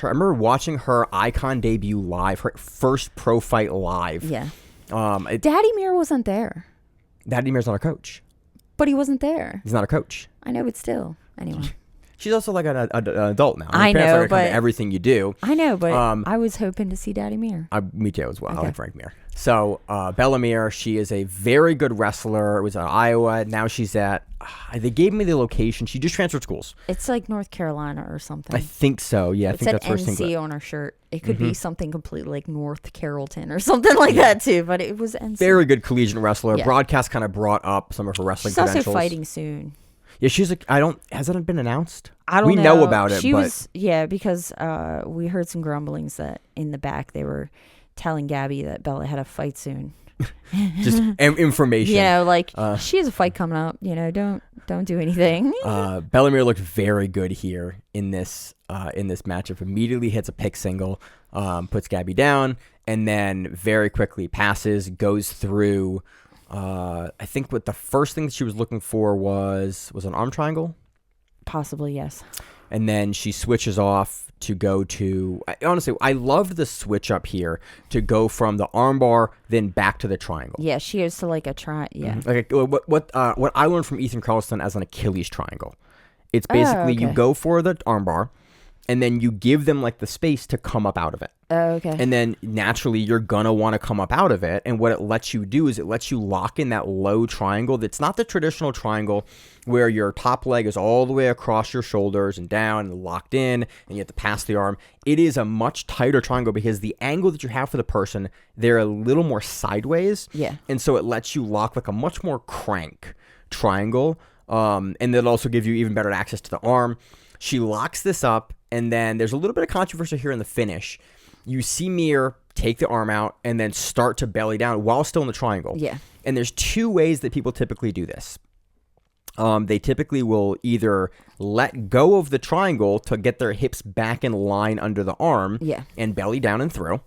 remember watching her Icon debut live, her first pro fight live. Yeah. Daddy Mir wasn't there. Daddy Mir's not a coach. But he wasn't there. He's not a coach. I know, but still. Anyway. She's also like an adult now. I know, but everything you do. I know, but I was hoping to see Daddy Mir. Me too, as well. Okay. I like Frank Mir. So Bella Mir, she is a very good wrestler. It was in Iowa. Now she's at. They gave me the location. She just transferred schools. It's like North Carolina or something. I think so. Yeah, I think that's first thing. It said NC on her shirt. It could be something completely like North Carrollton or something like that too. But it was NC. Very good collegiate wrestler. Yeah. Broadcast kind of brought up some of her wrestling credentials. She's also fighting soon. Yeah, she's like, has it been announced? I don't know. We know about it, because we heard some grumblings that in the back they were telling Gabby that Bella had a fight soon. Just information. She has a fight coming up. Don't do anything. Bella Mir looked very good here in this matchup. Immediately hits a pick single, puts Gabby down, and then very quickly passes, goes through. I think what the first thing that she was looking for was an arm triangle. Possibly, yes. and then she switches off to go to. Honestly, I loved the switch up here to go from the armbar then back to the triangle. Yeah, she goes to like a yeah. Like what I learned from Ethan Carlson as an Achilles triangle. It's basically you go for the armbar, and then you give them like the space to come up out of it. Oh, okay. And then naturally you're gonna want to come up out of it. And what it lets you do is it lets you lock in that low triangle. That's not the traditional triangle where your top leg is all the way across your shoulders and down and locked in, and you have to pass the arm. It is a much tighter triangle because the angle that you have for the person, they're a little more sideways. Yeah. And so it lets you lock like a much more crank triangle. And it'll also give you even better access to the arm. She locks this up, and then there's a little bit of controversy here in the finish. You see Mir take the arm out and then start to belly down while still in the triangle. Yeah. And there's two ways that people typically do this. They typically will either let go of the triangle to get their hips back in line under the arm and belly down and through.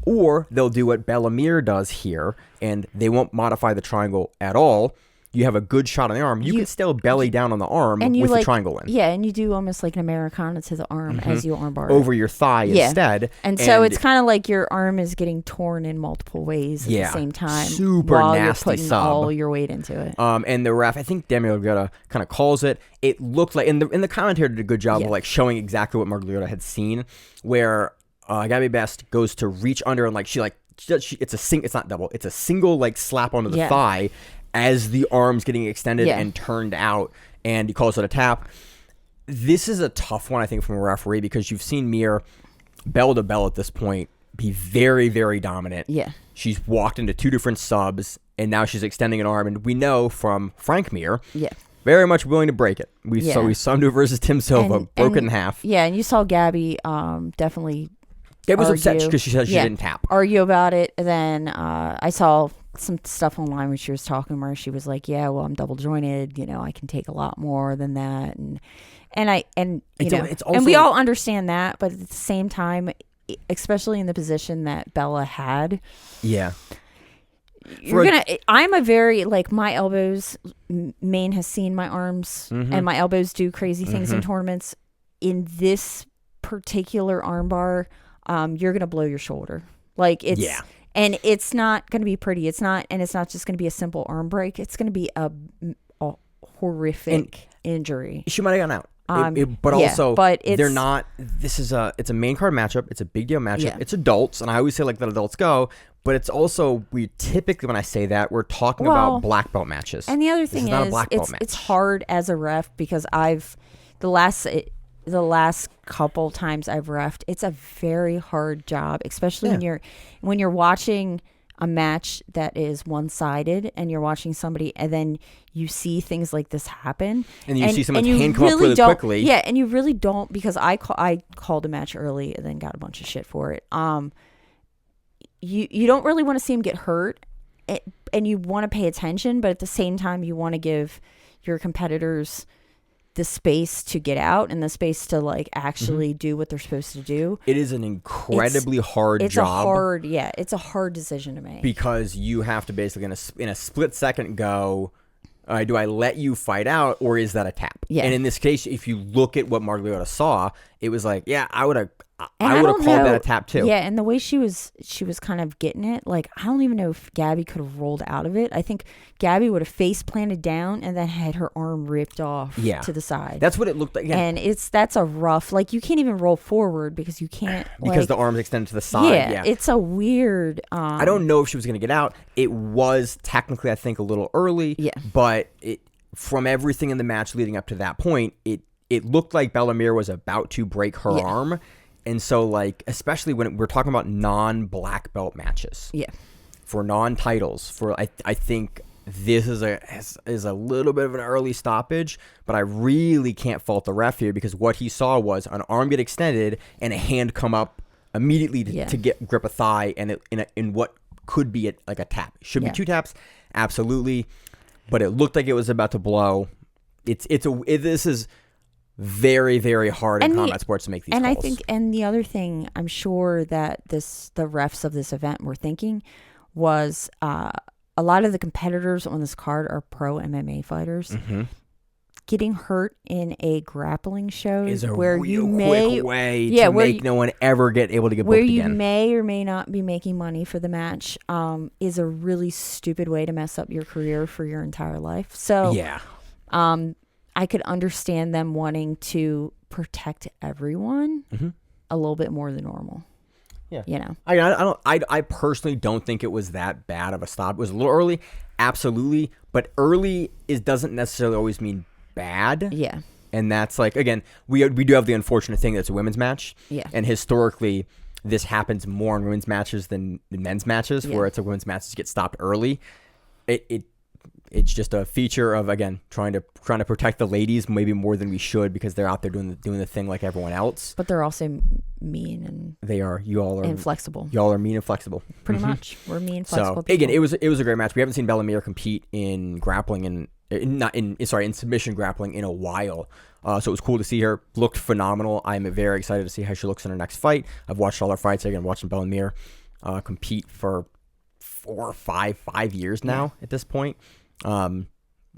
Or they'll do what Bellamir does here, and they won't modify the triangle at all. You have a good shot on the arm. You can still belly down on the arm with the triangle in. Yeah, and you do almost like an Americana to the arm as you armbar. Over your thigh instead. And so it's kind of like your arm is getting torn in multiple ways at the same time. Super while nasty you're putting sub. all your weight into it. And the ref, I think Demi Olgueta kind of calls it. It looked like, and the commentator did a good job of like showing exactly what Margaliota had seen, where Gabby Best goes to reach under and like it's not double. It's a single like slap onto the thigh as the arm's getting extended and turned out, and he calls it a tap. This is a tough one, I think, from a referee, because you've seen Mir bell to bell at this point be very, very dominant. Yeah. She's walked into two different subs, and now she's extending an arm, and we know from Frank Mir, very much willing to break it. We saw him do it versus Tim Silva, broke it in half. Yeah, and you saw Gabby definitely Gabby was upset because she said she didn't tap. Argue about it, and then I saw some stuff online where she was talking where she was like, yeah, well, I'm double jointed, I can take a lot more than that, and it's also, and we all understand that, but at the same time, especially in the position that Bella had, I'm a very, like, my elbows, Maine has seen my arms, and my elbows do crazy things in tournaments. In this particular armbar, you're gonna blow your shoulder, like it's and it's not going to be pretty. It's not just going to be a simple arm break. It's going to be a horrific injury. She might have gone out. But they're not. It's a main card matchup. It's a big deal matchup. Yeah. It's adults, and I always say like that adults go. But it's also, we typically, when I say that, we're talking about black belt matches. And the other thing is it's hard as a ref, because the last couple times I've reffed, it's a very hard job, especially when you're watching a match that is one-sided and you're watching somebody and then you see things like this happen. And you see someone's hand come up really quickly. Yeah, and you really don't, because I called a match early and then got a bunch of shit for it. You don't really want to see him get hurt, and you want to pay attention, but at the same time you want to give your competitors the space to get out and the space to like actually do what they're supposed to do. It is an incredibly hard job. It's a hard decision to make, because you have to basically in a split second go, do I let you fight out, or is that a tap? Yeah. And in this case, if you look at what Margaliota saw, it was like, I would have called that a tap too. Yeah, and the way she was kind of getting it, like, I don't even know if Gabby could have rolled out of it. I think Gabby would have face planted down and then had her arm ripped off to the side. That's what it looked like. Yeah. And that's a rough, like, you can't even roll forward because you can't, because the arm's extended to the side. Yeah, it's a weird. I don't know if she was going to get out. It was technically, I think, a little early. Yeah, but from everything in the match leading up to that point, it looked like Bellamir was about to break her arm. And so, like, especially when we're talking about non-black belt matches, for non-titles, I think this is a little bit of an early stoppage, but I really can't fault the ref here, because what he saw was an arm get extended and a hand come up immediately to grip a thigh, and in what could be like a tap. Should be two taps, absolutely, but it looked like it was about to blow. This is very, very hard in combat sports to make these calls. And I think, and the other thing I'm sure that the refs of this event were thinking was, a lot of the competitors on this card are pro MMA fighters. getting hurt in a grappling show is a where real you may, quick way to make no one ever get able to get booked where you again. may or may not be making money for the match, is a really stupid way to mess up your career for your entire life. So Yeah. I could understand them wanting to protect everyone a little bit more than normal. Yeah. You know. I personally don't think it was that bad of a stop. It was a little early, absolutely, but early doesn't necessarily always mean bad. Yeah. And that's like, again, we do have the unfortunate thing that it's a women's match. Yeah. And historically, this happens more in women's matches than in men's matches, where it's a women's matches get stopped early. It's just a feature of, again, trying to protect the ladies maybe more than we should, because they're out there doing the thing like everyone else. But they're also mean and they are. You all are inflexible. Y'all are mean and flexible. Pretty much, we're mean, flexible. So again, it was a great match. We haven't seen Bellamere compete in grappling in submission grappling in a while. So it was cool to see her. Looked phenomenal. I'm very excited to see how she looks in her next fight. I've watched all her fights. Again, watching Bellamere compete for 4 or 5 years now at this point.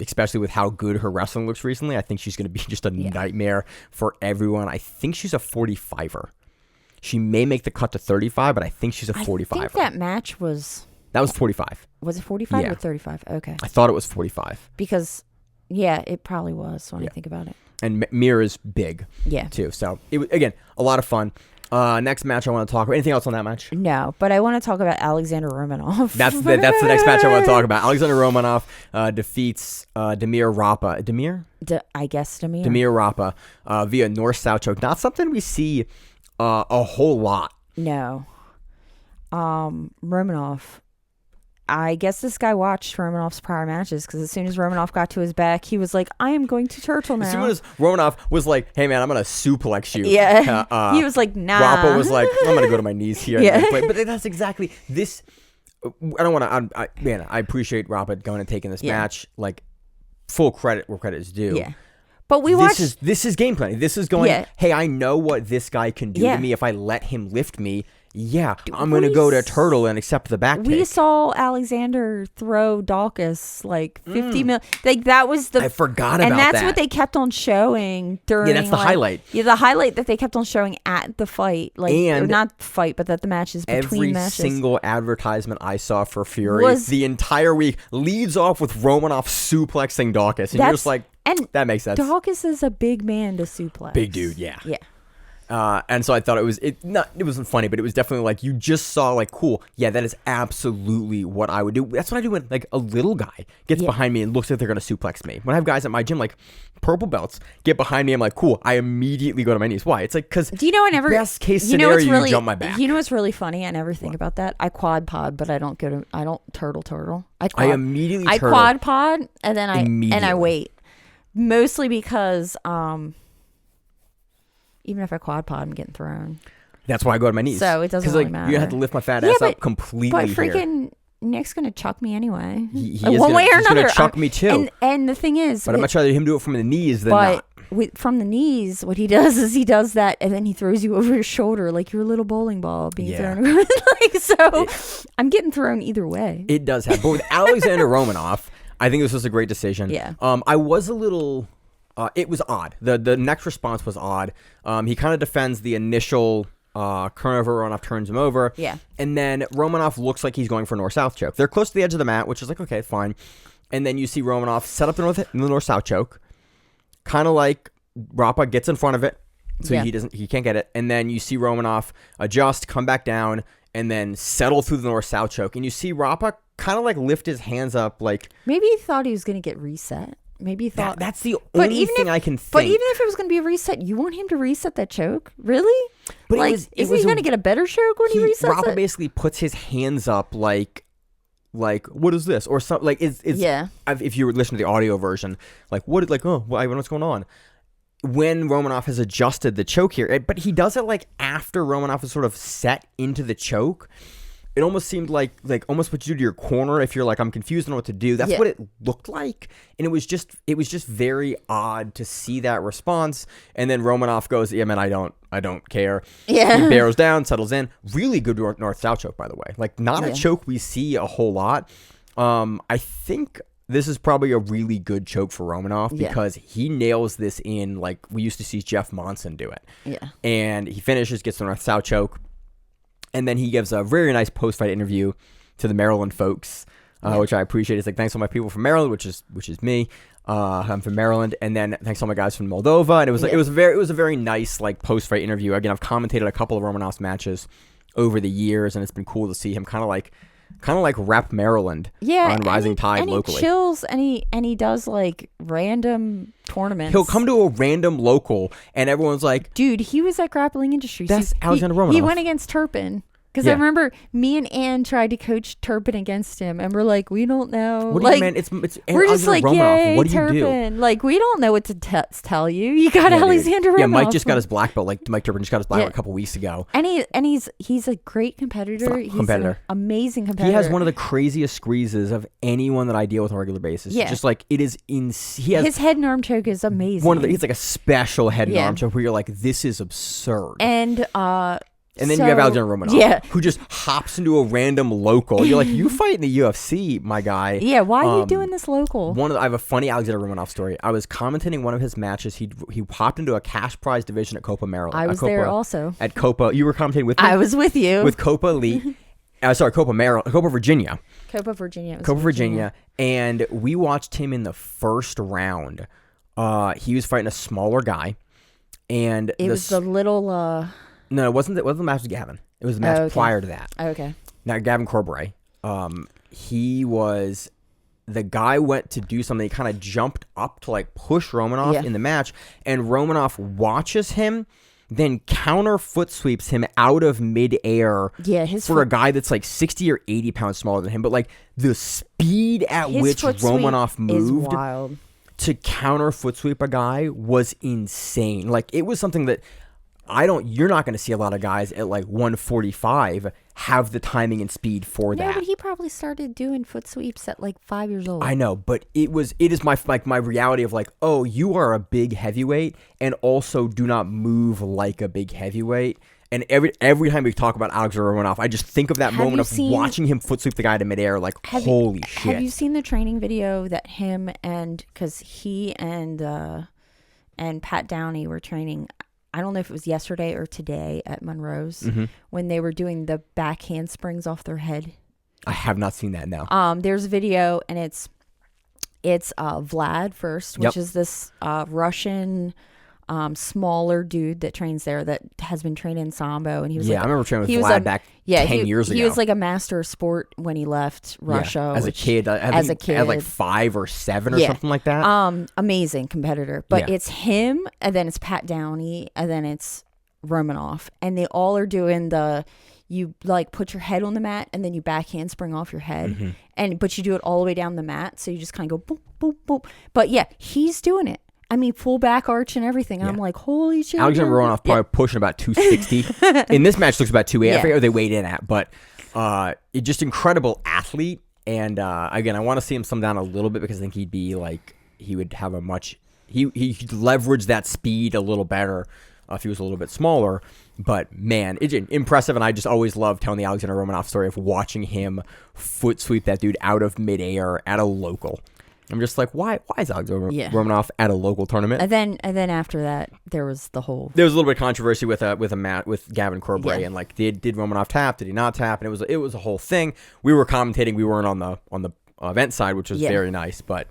Especially with how good her wrestling looks recently. I think she's going to be just a nightmare for everyone. I think she's a 45er. She may make the cut to 35, but I think she's a 45er. I think that match was... That was 45. Was it 45 Yeah. or 35? Okay. I thought it was 45. Because, yeah, it probably was when I think about it. And Mir is big, too. So, it was, again, a lot of fun. Next match I want to talk about. Anything else on that match? No, but I want to talk about Alexander Romanov. That's the next match I want to talk about. Alexander Romanov defeats Damir Rapa. Damir? I guess Damir. Damir Rapa via North-South choke. Not something we see a whole lot. No. Romanov. I guess this guy watched Romanov's prior matches, because as soon as Romanov got to his back, he was like, I am going to turtle now. As soon as Romanov was like, hey, man, I'm going to suplex you. Yeah. He was like, nah. Rapa was like, I'm going to go to my knees here. Yeah. But that's exactly this. I don't want to, man, I appreciate Rapa going and taking this match. Like, full credit where credit is due. Yeah. But we watched. This is game planning. This is going, hey, I know what this guy can do to me if I let him lift me. Yeah, I'm going to go to turtle and accept the back We take. saw Alexander throw Dawkins like 50 mil. Like, that was the... I forgot about that. And that's what they kept on showing during... Yeah, that's the highlight. Yeah, the highlight that they kept on showing at the fight. Like, and not the fight, but that the matches between matches. Every single advertisement I saw for Fury the entire week leads off with Romanov suplexing Dawkins. And you're just like, that makes sense. Dawkins is a big man to suplex. Big dude, yeah. Yeah. And so I thought it wasn't funny, but it was definitely like, you just saw like, cool, yeah, that is absolutely what I would do. That's what I do when like a little guy gets behind me and looks like they're going to suplex me. When I have guys at my gym, like purple belts, get behind me, I'm like, cool, I immediately go to my knees. Why? It's like, because best case scenario, you jump my back. You know what's really funny? I never think about that. I quad pod, but I don't turtle. I immediately I quad pod, and then I wait. Mostly because, even if I quad pod, I'm getting thrown. That's why I go to my knees. So it doesn't really matter. You have to lift my fat ass up completely. But freaking Nick's gonna chuck me anyway. He is one way or he's another. Gonna chuck me too. And the thing is, but I'd much rather him do it from the knees than not. From the knees, what he does is he does that, and then he throws you over his shoulder like you're a little bowling ball being thrown. I'm getting thrown either way. It does happen. But with Alexander Romanov, I think this was a great decision. Yeah. I was a little. It was odd. The next response was odd. He kind of defends the initial turnover. Romanov turns him over. Yeah. And then Romanov looks like he's going for North-South choke. They're close to the edge of the mat, which is like, okay, fine. And then you see Romanov set up the North-South choke. Kind of like Rapa gets in front of it, so he can't get it. And then you see Romanov adjust, come back down, and then settle through the North-South choke. And you see Rapa kind of like lift his hands up, like maybe he thought he was going to get reset. Maybe he thought that's the only thing I can think. But even if it was going to be a reset, you want him to reset that choke, really? But like, isn't he going to get a better choke when he resets Rapa it? basically puts his hands up like what is this or something, like it's if you were listening to the audio version, like what's going on when Romanov has adjusted the choke here, but he does it like after Romanov is sort of set into the choke. It almost seemed like almost what you do to your corner if you're like, I'm confused on what to do. That's what it looked like, and it was just very odd to see that response. And then Romanov goes, "Yeah, man, I don't care." Yeah, he barrels down, settles in. Really good North-South choke, by the way. Like not a choke we see a whole lot. I think this is probably a really good choke for Romanov because he nails this in like we used to see Jeff Monson do it. Yeah. And he finishes, gets the north-south choke, and then he gives a very nice post-fight interview to the Maryland folks, which I appreciate. It's like, thanks to all my people from Maryland, which is me. I'm from Maryland, and then thanks to all my guys from Moldova. And it was like, it was a very nice like post-fight interview. Again, I've commentated a couple of Romanov's matches over the years, and it's been cool to see him kind of like rep Maryland on Rising Tide locally. He chills and he does like random tournaments. He'll come to a random local, and everyone's like, dude, he was at Grappling Industries. That's Alexander Romanov. He went against Turpin. Because I remember me and Ann tried to coach Turpin against him, and we're like, we don't know. What do you mean? It's we're just like, Romanov. yay, what do Turpin. you do? Like, we don't know what to tell you. You got Alexander Romanov. Yeah, Mike just got his black belt. Like Mike Turpin just got his black belt a couple weeks ago. And he's a great competitor. He's an amazing competitor. He has one of the craziest squeezes of anyone that I deal with on a regular basis. Yeah. Just like it is his head and arm choke is amazing. He's like a special head and arm choke where you're like, this is absurd. And then you have Alexander Romanov, who just hops into a random local. You're like, you fight in the UFC, my guy. Yeah, why are you doing this local? I have a funny Alexander Romanov story. I was commentating one of his matches. He hopped into a cash prize division at Copa Maryland. I was there also. At Copa. You were commentating with me? I was with you. With Copa Elite. Copa Maryland. Copa Virginia. Copa Virginia. Copa Virginia. And we watched him in the first round. He was fighting a smaller guy. And it was the little... No, it wasn't the match with Gavin. It was the match prior to that. Okay. Now, Gavin Corbray, the guy went to do something. He kind of jumped up to like push Romanov in the match, and Romanov watches him, then counter foot sweeps him out of midair for a guy that's like 60 or 80 pounds smaller than him. But like the speed at which Romanov moved to counter foot sweep a guy was insane. Like it was something that you're not going to see a lot of guys at like 145 have the timing and speed for that. Yeah, but he probably started doing foot sweeps at like 5 years old. I know, but it is my reality of like, oh, you are a big heavyweight and also do not move like a big heavyweight. And every time we talk about Alexander Romanov, I just think of that moment of watching him foot sweep the guy to midair, like, holy shit. Have you seen the training video that him because he and Pat Downey were training? I don't know if it was yesterday or today at Monroe's when they were doing the back handsprings off their head. I have not seen that now. There's a video, and it's Vlad first, which is this Russian smaller dude that trains there that has been training in Sambo, and he was I remember training with Vlad back 10 years ago. He was like a master of sport when he left Russia as a kid. At like 5 or 7 or something like that. Amazing competitor, but it's him, and then it's Pat Downey, and then it's Romanov, and they all are doing you like put your head on the mat and then you back handspring off your head, but you do it all the way down the mat, so you just kind of go boop boop boop. But yeah, he's doing it. I mean, full back arch and everything. I'm like, holy shit. Alexander Romanov probably pushing about 260. In this match, looks about 280. I forget what they weighed in at, but just incredible athlete. And again, I want to see him slim down a little bit because I think he would have he'd leverage that speed a little better if he was a little bit smaller. But man, it's impressive. And I just always love telling the Alexander Romanov story of watching him foot sweep that dude out of midair at a local. I'm just like, why is Alexander Romanov at a local tournament? And then after that, there was a little bit of controversy with Gavin Corbray, and like, did Romanov tap? Did he not tap? And it was a whole thing. We were commentating. We weren't on the event side, which was very nice, but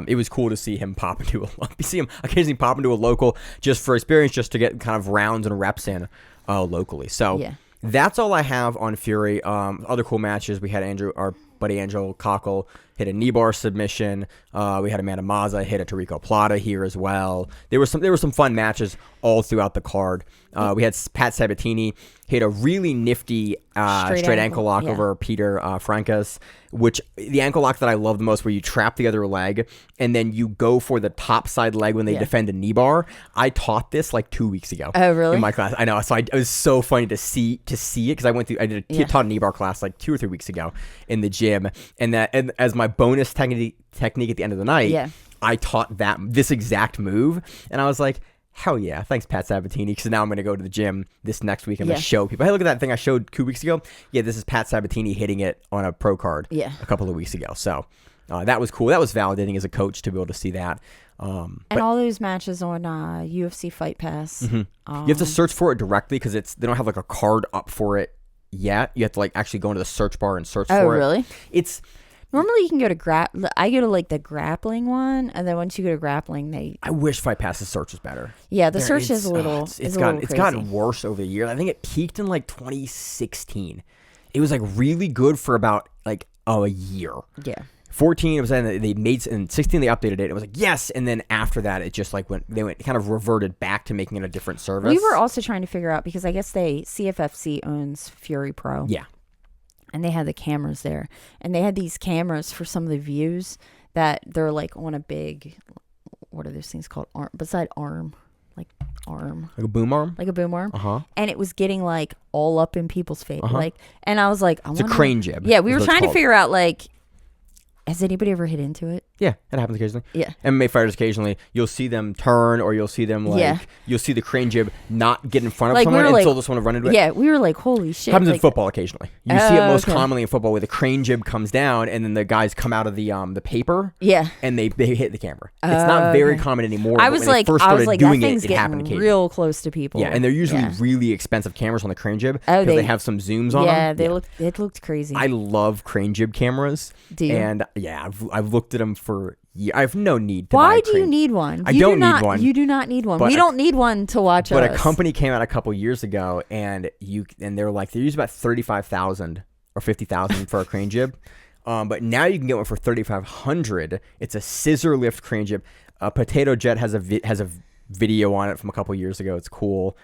it was cool to see him occasionally pop into a local just for experience, just to get kind of rounds and reps in locally. So that's all I have on Fury. Other cool matches. We had our buddy Angel Cockle hit a knee bar submission. We had Amanda Maza hit a Tarico Plata here as well. There were some fun matches all throughout the card. We had Pat Sabatini hit a really nifty straight ankle lock over Peter Frankas, which the ankle lock that I love the most, where you trap the other leg and then you go for the top side leg when they defend a knee bar. I taught this like 2 weeks ago. Oh, really? In my class. I know. So it was so funny to see it because I taught a knee bar class like 2 or 3 weeks ago in the gym, and as my bonus technique at the end of the night, I taught this exact move, and I was like, hell yeah, thanks Pat Sabatini, because now I'm going to go to the gym this next week and I'm going to show people, hey, look at that thing I showed 2 weeks ago. Yeah, this is Pat Sabatini hitting it on a pro card a couple of weeks ago. So that was cool. That was validating as a coach to be able to see that. And all those matches on UFC Fight Pass. You have to search for it directly because they don't have like a card up for it yet. You have to like actually go into the search bar and search for it. Oh, really? It's normally you can go to I go to like the grappling one, and then once you go to grappling, I wish Fight Pass's search was better. Yeah, the search is a little. It's gotten worse over the years. I think it peaked in like 2016. It was like really good for about like a year. Yeah. 14, it was then they made, in 16 they updated it. It was like yes, and then after that it just like kind of reverted back to making it a different service. We were also trying to figure out because I guess CFFC owns Fury Pro. Yeah. And they had the cameras there, and they had these cameras for some of the views that they're like on a big, what are those things called? Arm, beside arm, like a boom arm, and it was getting like all up in people's face, like, and I was like, it's a crane jib. Yeah, we were trying to figure out like, has anybody ever hit into it? Yeah, it happens occasionally. Yeah. MMA fighters occasionally, you'll see them turn or you'll see them you'll see the crane jib not get in front of someone until this one run into it. Yeah, we were like, holy shit. It happens in football occasionally. You see it most commonly in football where the crane jib comes down and then the guys come out of the paper. Yeah. And they hit the camera. It's not very common anymore. I was like, that thing's getting real close to people. Yeah, and they're usually really expensive cameras on the crane jib because they have some zooms on them. Yeah, it looked crazy. I love crane jib cameras. Do you? And yeah, I've looked at them for years. I have no need to Why buy a do crane. you need one? I don't need one. You do not need one. We don't need one to watch us. But a company came out a couple years ago, and they're like, they use about $35,000 or $50,000 for a crane jib. But now you can get one for $3,500. It's a scissor lift crane jib. Potato Jet has a video on it from a couple years ago. It's cool.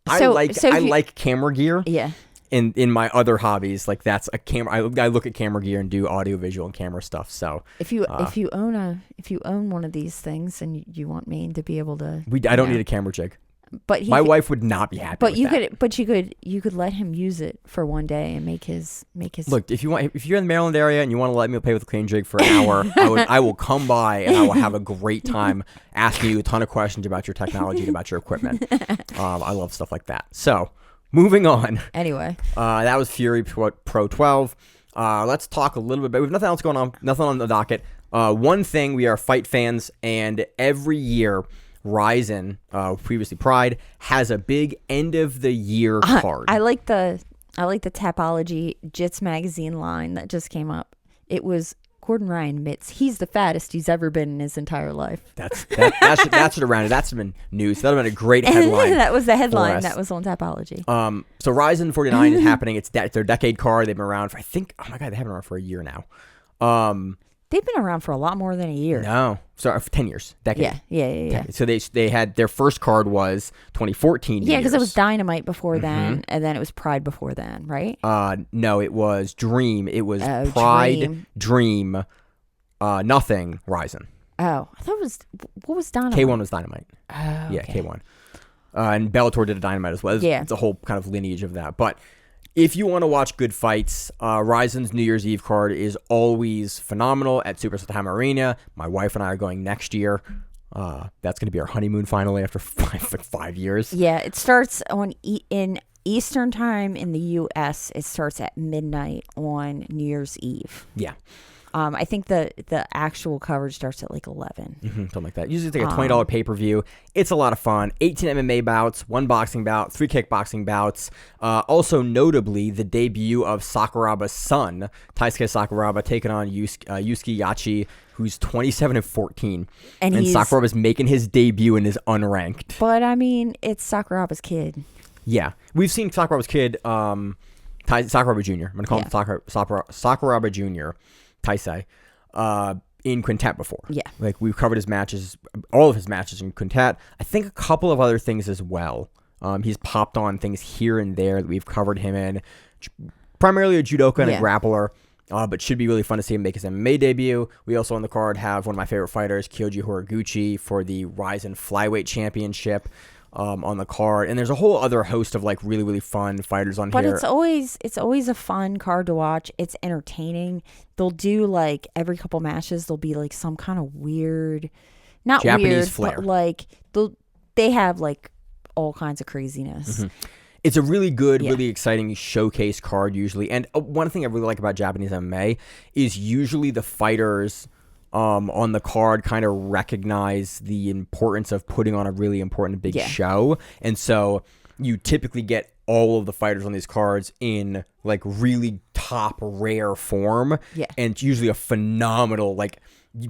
I like camera gear. Yeah. In my other hobbies, like that's a camera. I look at camera gear and do audio, visual, and camera stuff. So if you own one of these things and you want Maine to be able to, I don't need a camera jig. But my wife would not be happy. But with that. you could let him use it for one day and make his. Look, if you're in the Maryland area and you want to let me play with the crane jig for an hour, I will come by and I will have a great time asking you a ton of questions about your technology and about your equipment. I love stuff like that. So. Moving on. Anyway. That was Fury Pro 12. Let's talk a little bit. We have nothing else going on. Nothing on the docket. One thing, we are fight fans, and every year, Rizin, previously Pride, has a big end of the year card. I like the Tapology Jits magazine line that just came up. It was Gordon Ryan admits he's the fattest he's ever been in his entire life. That's around it. That's been news. That'd have been a great headline. That was the headline that was on Tapology. So Rizin 49 is happening. It's their decade card. They've been around for, I think, oh my God, they haven't been around for a year now. They've been around for a lot more than a year. No, sorry, for 10 years. Decade. Yeah. So they had their first card was 2014. Yeah, because it was Dynamite before then, and then it was Pride before then, right? No, it was Dream. It was Pride, Dream, nothing, Rizin. Oh, I thought it was, what was Dynamite? K1 was Dynamite. Oh, yeah, okay. K1. And Bellator did a Dynamite as well. It's a whole kind of lineage of that. But if you want to watch good fights, Rizin's New Year's Eve card is always phenomenal at Super Saitama Arena. My wife and I are going next year. That's going to be our honeymoon finally after 5 years. Yeah, it starts in Eastern time in the U.S. It starts at midnight on New Year's Eve. Yeah. I think the actual coverage starts at like 11. Something like that. Usually it's like a $20 pay-per-view. It's a lot of fun. 18 MMA bouts, 1 boxing bout, 3 kickboxing bouts. Also notably, the debut of Sakuraba's son, Taisuke Sakuraba, taking on Yusuke Yachi, who's 27-14. And Sakuraba's making his debut and is unranked. But, I mean, it's Sakuraba's kid. Yeah. We've seen Sakuraba's kid, Sakuraba Jr. I'm going to call him Sakuraba Jr., Taisei, in Quintet before. Yeah. Like, we've covered his matches, all of his matches in Quintet. I think a couple of other things as well. He's popped on things here and there that we've covered him in. Primarily a judoka and a grappler, but should be really fun to see him make his MMA debut. We also on the card have one of my favorite fighters, Kyoji Horiguchi, for the Rizin Flyweight Championship. On the card, and there's a whole other host of like really, really fun fighters on here. But it's always a fun card to watch. It's entertaining. They'll do like every couple matches there'll be like some kind of weird, not Japanese weird, flair. but like they have like all kinds of craziness. It's a really good, Yeah. really exciting showcase card usually. And one thing I really like about Japanese MMA is usually the fighters on the card kind of recognize the importance of putting on a really important big show. And so you typically get all of the fighters on these cards in like really top rare form. Yeah. And it's usually a phenomenal, like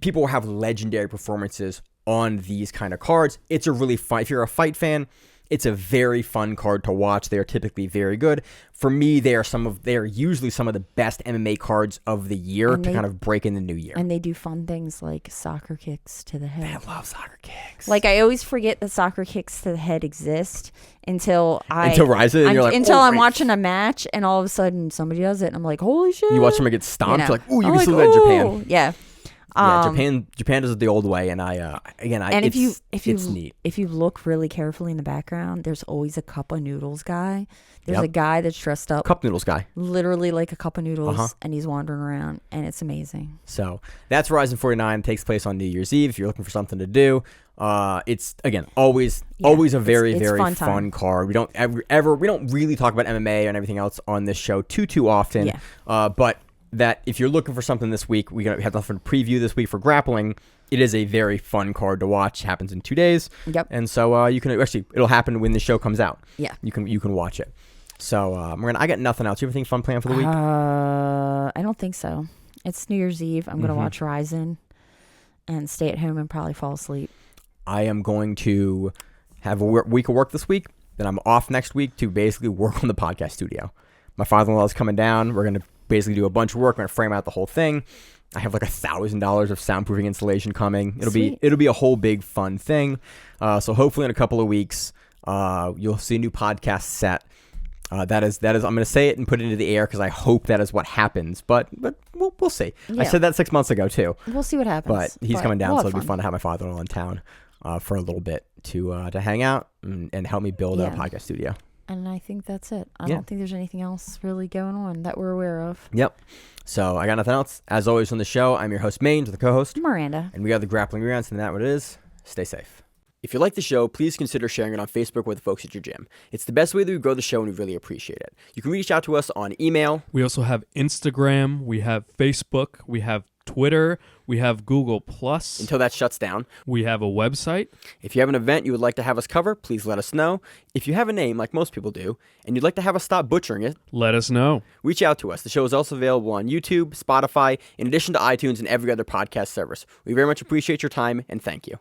people will have legendary performances on these kind of cards. It's a really fun, if you're a fight fan, it's a very fun card to watch. They are typically very good. For me, they are usually some of the best MMA cards of the year to kind of break in the new year. And they do fun things like soccer kicks to the head. I love soccer kicks. Like, I always forget that soccer kicks to the head exist until Rizin, and you're like, I'm watching a match and all of a sudden somebody does it and I'm like, holy shit. You watch somebody get stomped, you're like, ooh, you I'm can still do that in Japan. Yeah. Japan does it the old way, and it's neat. If you look really carefully in the background, there's always a cup of noodles guy. There's a guy that's dressed up, cup noodles guy, literally like a cup of noodles, and he's wandering around, and it's amazing. So that's Rizin 49. It takes place on New Year's Eve. If you're looking for something to do, it's again always a very fun card. We don't we don't really talk about MMA and everything else on this show too often. But that if you're looking for something this week, we have nothing to preview this week for grappling. It is a very fun card to watch. It happens in 2 days. Yep. And so you can it'll happen when the show comes out. Yeah. You can watch it. So Miranda, I got nothing else. You have anything fun planned for the week? I don't think so. It's New Year's Eve. I'm gonna watch Rizin and stay at home and probably fall asleep. I am going to have a week of work this week. Then I'm off next week to basically work on the podcast studio. My father-in-law is coming down. We're gonna basically do a bunch of work. I'm gonna frame out the whole thing. I have like $1,000 of soundproofing installation coming. It'll be a whole big fun thing. So hopefully in a couple of weeks, you'll see a new podcast set. That is. I'm gonna say it and put it into the air because I hope that is what happens. But we'll see. Yeah. I said that 6 months ago too. We'll see what happens. But he's coming down, so it'll be fun to have my father-in-law in town for a little bit to hang out and help me build a podcast studio. And I think that's it. I don't think there's anything else really going on that we're aware of. Yep. So I got nothing else. As always on the show, I'm your host, Maine, with the co-host, Miranda. And we are the Grappling Reruns, and that's what it is. Stay safe. If you like the show, please consider sharing it on Facebook with the folks at your gym. It's the best way that we grow the show, and we really appreciate it. You can reach out to us on email. We also have Instagram. We have Facebook. We have Twitter. We have Google+. Until that shuts down. We have a website. If you have an event you would like to have us cover, please let us know. If you have a name, like most people do, and you'd like to have us stop butchering it, let us know. Reach out to us. The show is also available on YouTube, Spotify, in addition to iTunes and every other podcast service. We very much appreciate your time, and thank you.